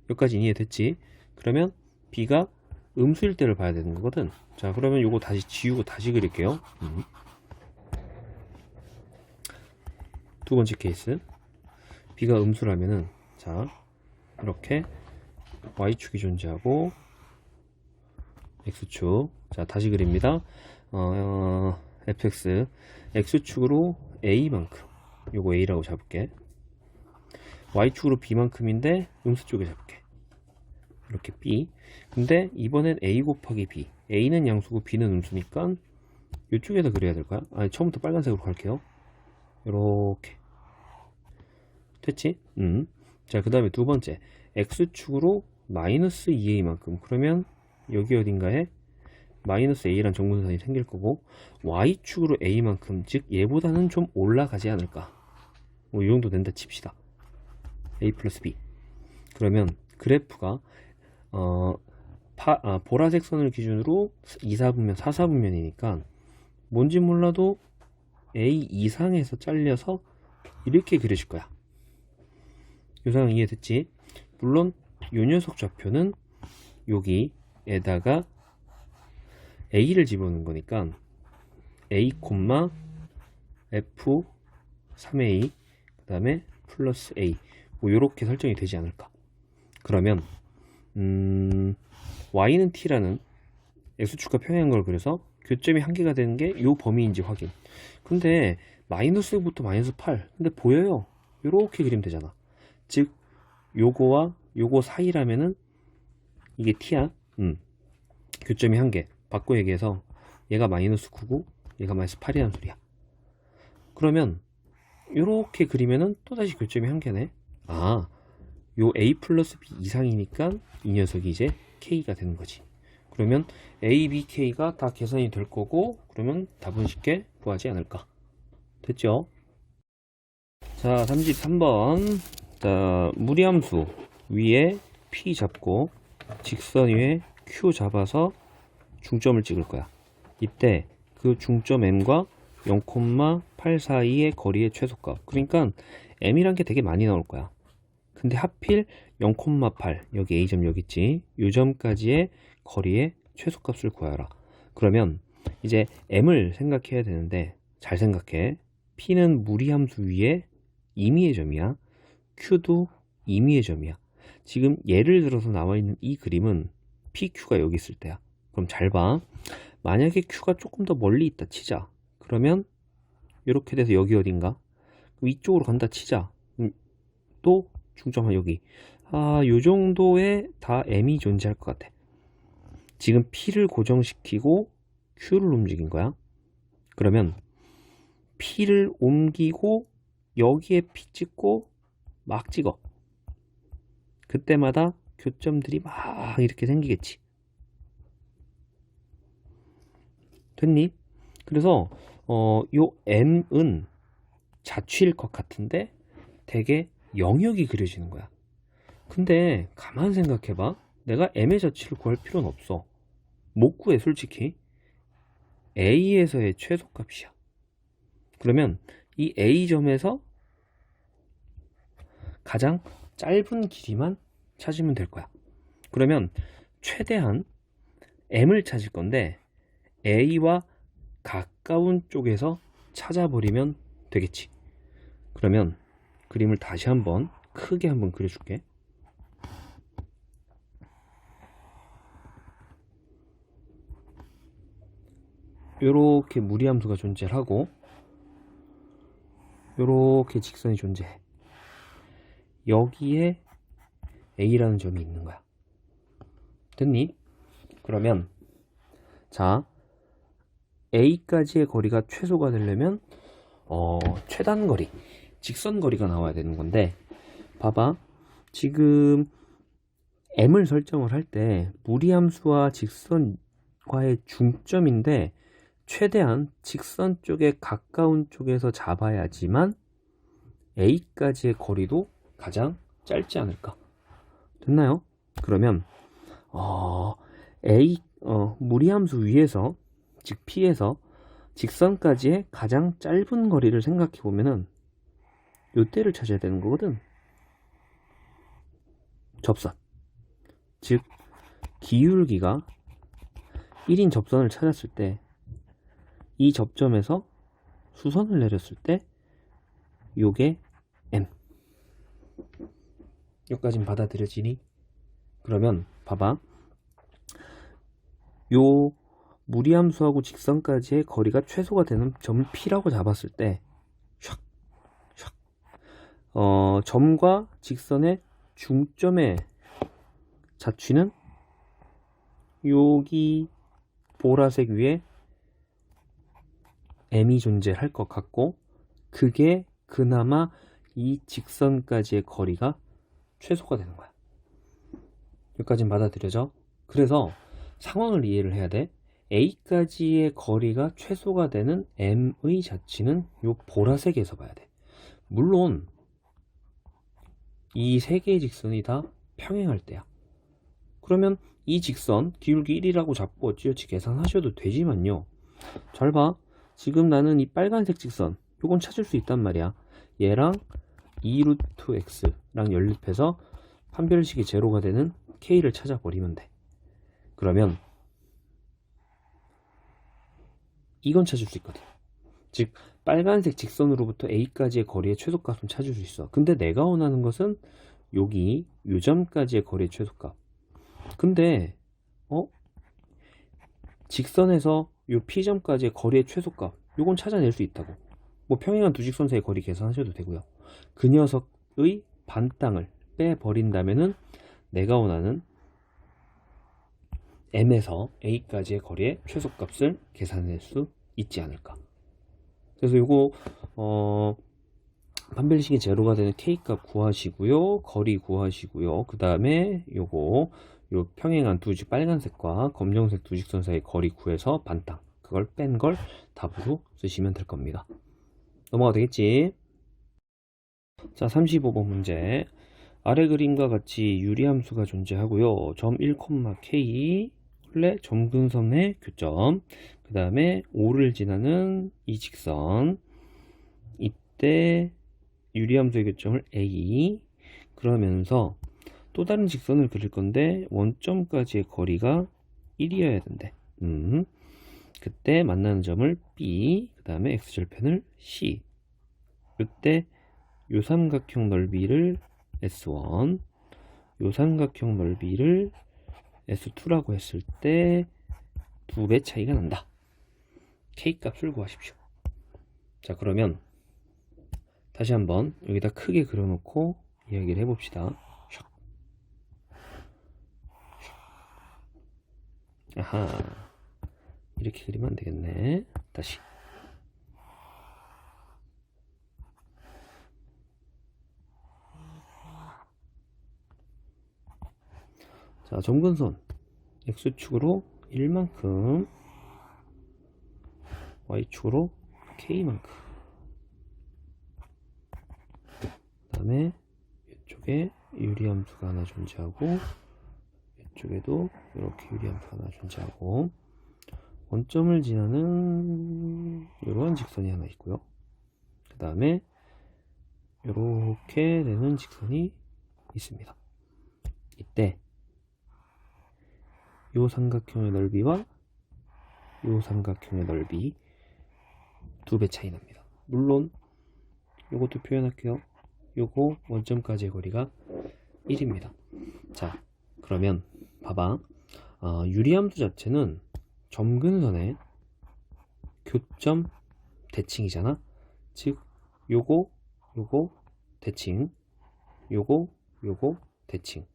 여기까지 이해됐지? 그러면 b가 음수일 때를 봐야 되는 거거든. 자, 그러면 요거 다시 지우고 다시 그릴게요. 두 번째 케이스, b가 음수라면은, 자, 이렇게 y축이 존재하고 x축, 자, 다시 그립니다. fx, x축으로 a만큼, 요거 a라고 잡을게. y축으로 b만큼인데 음수 쪽에 잡을게. 이렇게 b. 근데 이번엔 a 곱하기 b, a는 양수고 b는 음수니까 이쪽에다 그려야 될 거야. 아니, 처음부터 빨간색으로 갈게요. 요렇게 됐지? 자, 그 다음에 두 번째, x축으로 마이너스 2a만큼. 그러면 여기 어딘가에 마이너스 a란 정근선이 생길 거고, y축으로 a만큼, 즉 얘보다는 좀 올라가지 않을까. 뭐 이 정도 된다 칩시다. a 플러스 b. 그러면 그래프가 보라색 선을 기준으로 2, 4분면, 4, 4분면이니까 뭔지 몰라도 a 이상에서 잘려서 이렇게 그려질 거야. 이 상황 이해됐지? 물론 이 녀석 좌표는 여기에다가 a를 집어넣은 거니까 a, f 3a 그 다음에 플러스 a, 뭐 요렇게 설정이 되지 않을까. 그러면 y는 t라는 x축과 평행한 걸 그려서 교점이 한 개가 되는 게 요 범위인지 확인. 근데 마이너스부터 마이너스 8, 근데 보여요. 요렇게 그리면 되잖아. 즉 요거와 요거 사이라면은 이게 t야. 교점이 한 개. 바꿔 얘기해서 얘가 마이너스 9고 얘가 마이너스 8이라는 소리야. 그러면 요렇게 그리면은 또다시 교점이 한 개네. 요 a 플러스 b 이상이니까 이 녀석이 이제 k가 되는 거지. 그러면 a, b, k가 다 계산이 될 거고, 그러면 답은 쉽게 구하지 않을까. 됐죠? 자, 33번. 자, 무리함수 위에 p 잡고 직선 위에 q 잡아서 중점을 찍을 거야. 이때 그 중점 m과 0,8 사이의 거리의 최소값, 그러니까 m이란 게 되게 많이 나올 거야. 근데 하필 0,8, 여기 a점 여기 있지, 요 점까지의 거리의 최소값을 구하라. 그러면 이제 m을 생각해야 되는데, 잘 생각해. p는 무리함수 위에 임의의 점이야. q도 임의의 점이야. 지금 예를 들어서 나와 있는 이 그림은 pq가 여기 있을 때야. 그럼 잘 봐. 만약에 q가 조금 더 멀리 있다 치자. 그러면 이렇게 돼서 여기 어딘가 이쪽으로 간다 치자. 또 중점은 여기. 요 정도에 다 m이 존재할 것 같아. 지금 p를 고정시키고 q를 움직인 거야. 그러면 p를 옮기고 여기에 p 찍고 막 찍어. 그때마다 교점들이 막 이렇게 생기겠지. 됐니? 그래서 요 m은 자취일 것 같은데 되게 영역이 그려지는 거야. 근데 가만 생각해봐. 내가 m의 자취를 구할 필요는 없어. 못 구해 솔직히. a에서의 최소값이야. 그러면 이 a점에서 가장 짧은 길이만 찾으면 될 거야. 그러면 최대한 m을 찾을 건데 a와 가까운 쪽에서 찾아버리면 되겠지. 그러면 그림을 다시 한번 크게 한번 그려줄게. 요렇게 무리함수가 존재를 하고 요렇게 직선이 존재해. 여기에 A라는 점이 있는 거야. 됐니? 그러면 자, A까지의 거리가 최소가 되려면 최단 거리, 직선 거리가 나와야 되는 건데, 봐봐. 지금 M을 설정을 할 때 무리함수와 직선과의 중점인데 최대한 직선 쪽에 가까운 쪽에서 잡아야지만 A까지의 거리도 가장 짧지 않을까? 됐나요? 그러면 무리함수 위에서, 즉 P에서 직선까지의 가장 짧은 거리를 생각해 보면은 요때를 찾아야 되는 거거든. 접선, 즉 기울기가 1인 접선을 찾았을 때 이 접점에서 수선을 내렸을 때 요게 M. 여기까진 받아들여지니? 그러면 봐봐. 요 무리함수하고 직선까지의 거리가 최소가 되는 점을 P라고 잡았을 때 점과 직선의 중점의 자취는 여기 보라색 위에 M이 존재할 것 같고, 그게 그나마 이 직선까지의 거리가 최소가 되는 거야. 여기까지는 받아들여져? 그래서 상황을 이해를 해야 돼. A까지의 거리가 최소가 되는 M의 자취는 요 보라색에서 봐야 돼. 물론 이 세 개의 직선이 다 평행할 때야. 그러면 이 직선 기울기 1이라고 잡고 어찌어찌 계산하셔도 되지만요. 잘 봐. 지금 나는 이 빨간색 직선 요건 찾을 수 있단 말이야. 얘랑 2루트 x랑 연립해서 판별식이 제로가 되는 k를 찾아버리면 돼. 그러면 이건 찾을 수 있거든. 즉 빨간색 직선으로부터 a까지의 거리의 최소값은 찾을 수 있어. 근데 내가 원하는 것은 여기 요점까지의 거리의 최소값. 근데 직선에서 요 P점까지의 거리의 최소값 요건 찾아낼 수 있다고. 뭐 평행한 두 직선 사이의 거리 계산하셔도 되고요. 그 녀석의 반땅을 빼버린다면은 내가 원하는 M에서 A까지의 거리의 최소값을 계산할 수 있지 않을까. 그래서 요거 판별식이 제로가 되는 K값 구하시고요. 거리 구하시고요. 그 다음에 요거 요 평행한 빨간색과 검정색 두 직선 사이의 거리 구해서 반땅, 그걸 뺀 걸 답으로 쓰시면 될 겁니다. 넘어가 되겠지? 자, 35번 문제. 아래 그림과 같이 유리함수가 존재하고요. 점 1,K 원래 점근선의 교점, 그 다음에 O를 지나는 이 직선, 이때 유리함수의 교점을 A, 그러면서 또 다른 직선을 그릴 건데 원점까지의 거리가 1이어야 된대. 그때 만나는 점을 B, 그 다음에 X절편을 C. 이때 요 삼각형 넓이를 S1, 요 삼각형 넓이를 S2라고 했을 때 2배 차이가 난다. K 값을 구하십시오. 자, 그러면 다시 한번 여기다 크게 그려놓고 이야기를 해봅시다. 아하, 이렇게 그리면 안 되겠네. 다시. 자, 점근선 X축으로 1만큼, Y축으로 K만큼. 그 다음에 이쪽에 유리함수가 하나 존재하고, 이쪽에도 이렇게 유리함수가 하나 존재하고, 원점을 지나는 이러한 직선이 하나 있고요. 그 다음에 이렇게 되는 직선이 있습니다. 이때 요 삼각형의 넓이와 요 삼각형의 넓이 2배 차이 납니다. 물론 요것도 표현할게요. 요거 원점까지의 거리가 1입니다. 자, 그러면 봐봐. 유리함수 자체는 점근선의 교점 대칭이잖아. 즉 요거 대칭, 요거 대칭.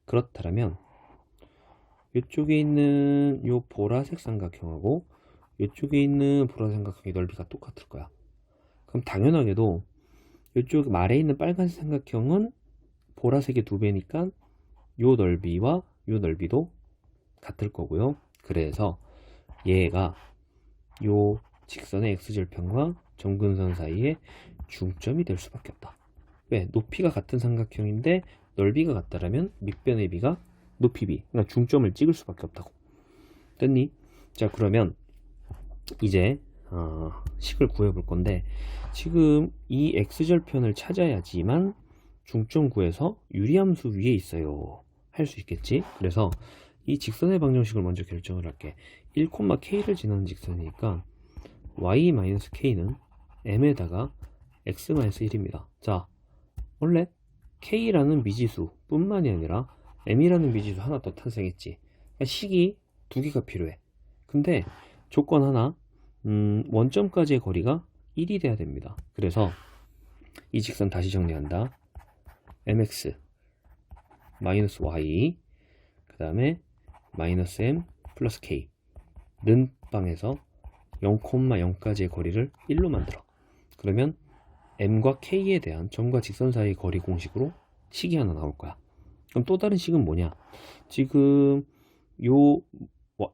그렇다면 이쪽에 있는 요 보라색 삼각형하고 이쪽에 있는 보라색 삼각형의 넓이가 똑같을 거야. 그럼 당연하게도 이쪽 말에 있는 빨간색 삼각형은 보라색의 2배니까 요 넓이와 요 넓이도 같을 거고요. 그래서 얘가 요 직선의 x절편과 점근선 사이에 중점이 될 수밖에 없다. 왜? 높이가 같은 삼각형인데 넓이가 같다라면 밑변의 비가 높이 비, 그러니까 중점을 찍을 수밖에 없다고. 됐니? 자, 그러면 이제 식을 구해볼 건데, 지금 이 x절편을 찾아야지만 중점 구해서 유리함수 위에 있어요 할 수 있겠지. 그래서 이 직선의 방정식을 먼저 결정을 할게. 1,k를 지나는 직선이니까 y-k는 m에다가 x-1입니다. 자, 원래 k라는 미지수 뿐만이 아니라 m이라는 미지수 하나 더 탄생했지. 그러니까 식이 2개가 필요해. 근데 조건 하나, 원점까지의 거리가 1이 돼야 됩니다. 그래서 이 직선 다시 정리한다. mx 마이너스 y 그 다음에 마이너스 m 플러스 k 는 방에서 0,0까지의 거리를 1로 만들어. 그러면 m과 k에 대한 점과 직선 사이의 거리 공식으로 식이 하나 나올 거야. 그럼 또 다른 식은 뭐냐? 지금 요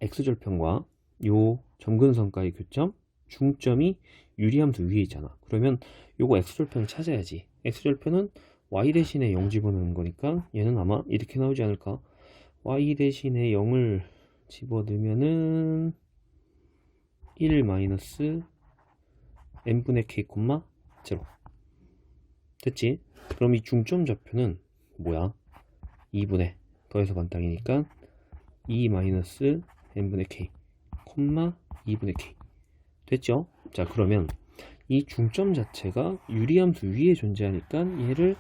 x절편과 요 점근선과의 교점 중점이 유리함수 위에 있잖아. 그러면 요거 x절편을 찾아야지. x절편은 y 대신에 0 집어넣는 거니까 얘는 아마 이렇게 나오지 않을까? y 대신에 0을 집어넣으면은 1 마이너스 n분의 k, 0 됐지? 그럼 이 중점 좌표는 뭐야? 2분의 더해서 반땅이니까 2 마이너스 n분의 k, 2분의 k 됐죠? 자, 그러면 이 중점 자체가 유리함수 위에 존재하니까 얘를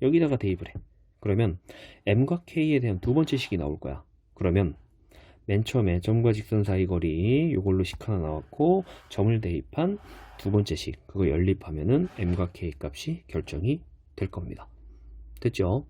여기다가 대입을 해. 그러면 m과 k에 대한 두 번째 식이 나올 거야. 그러면 맨 처음에 점과 직선 사이 거리 요걸로 식 하나 나왔고, 점을 대입한 두 번째 식 그거 연립하면은 m과 k 값이 결정이 될 겁니다. 됐죠?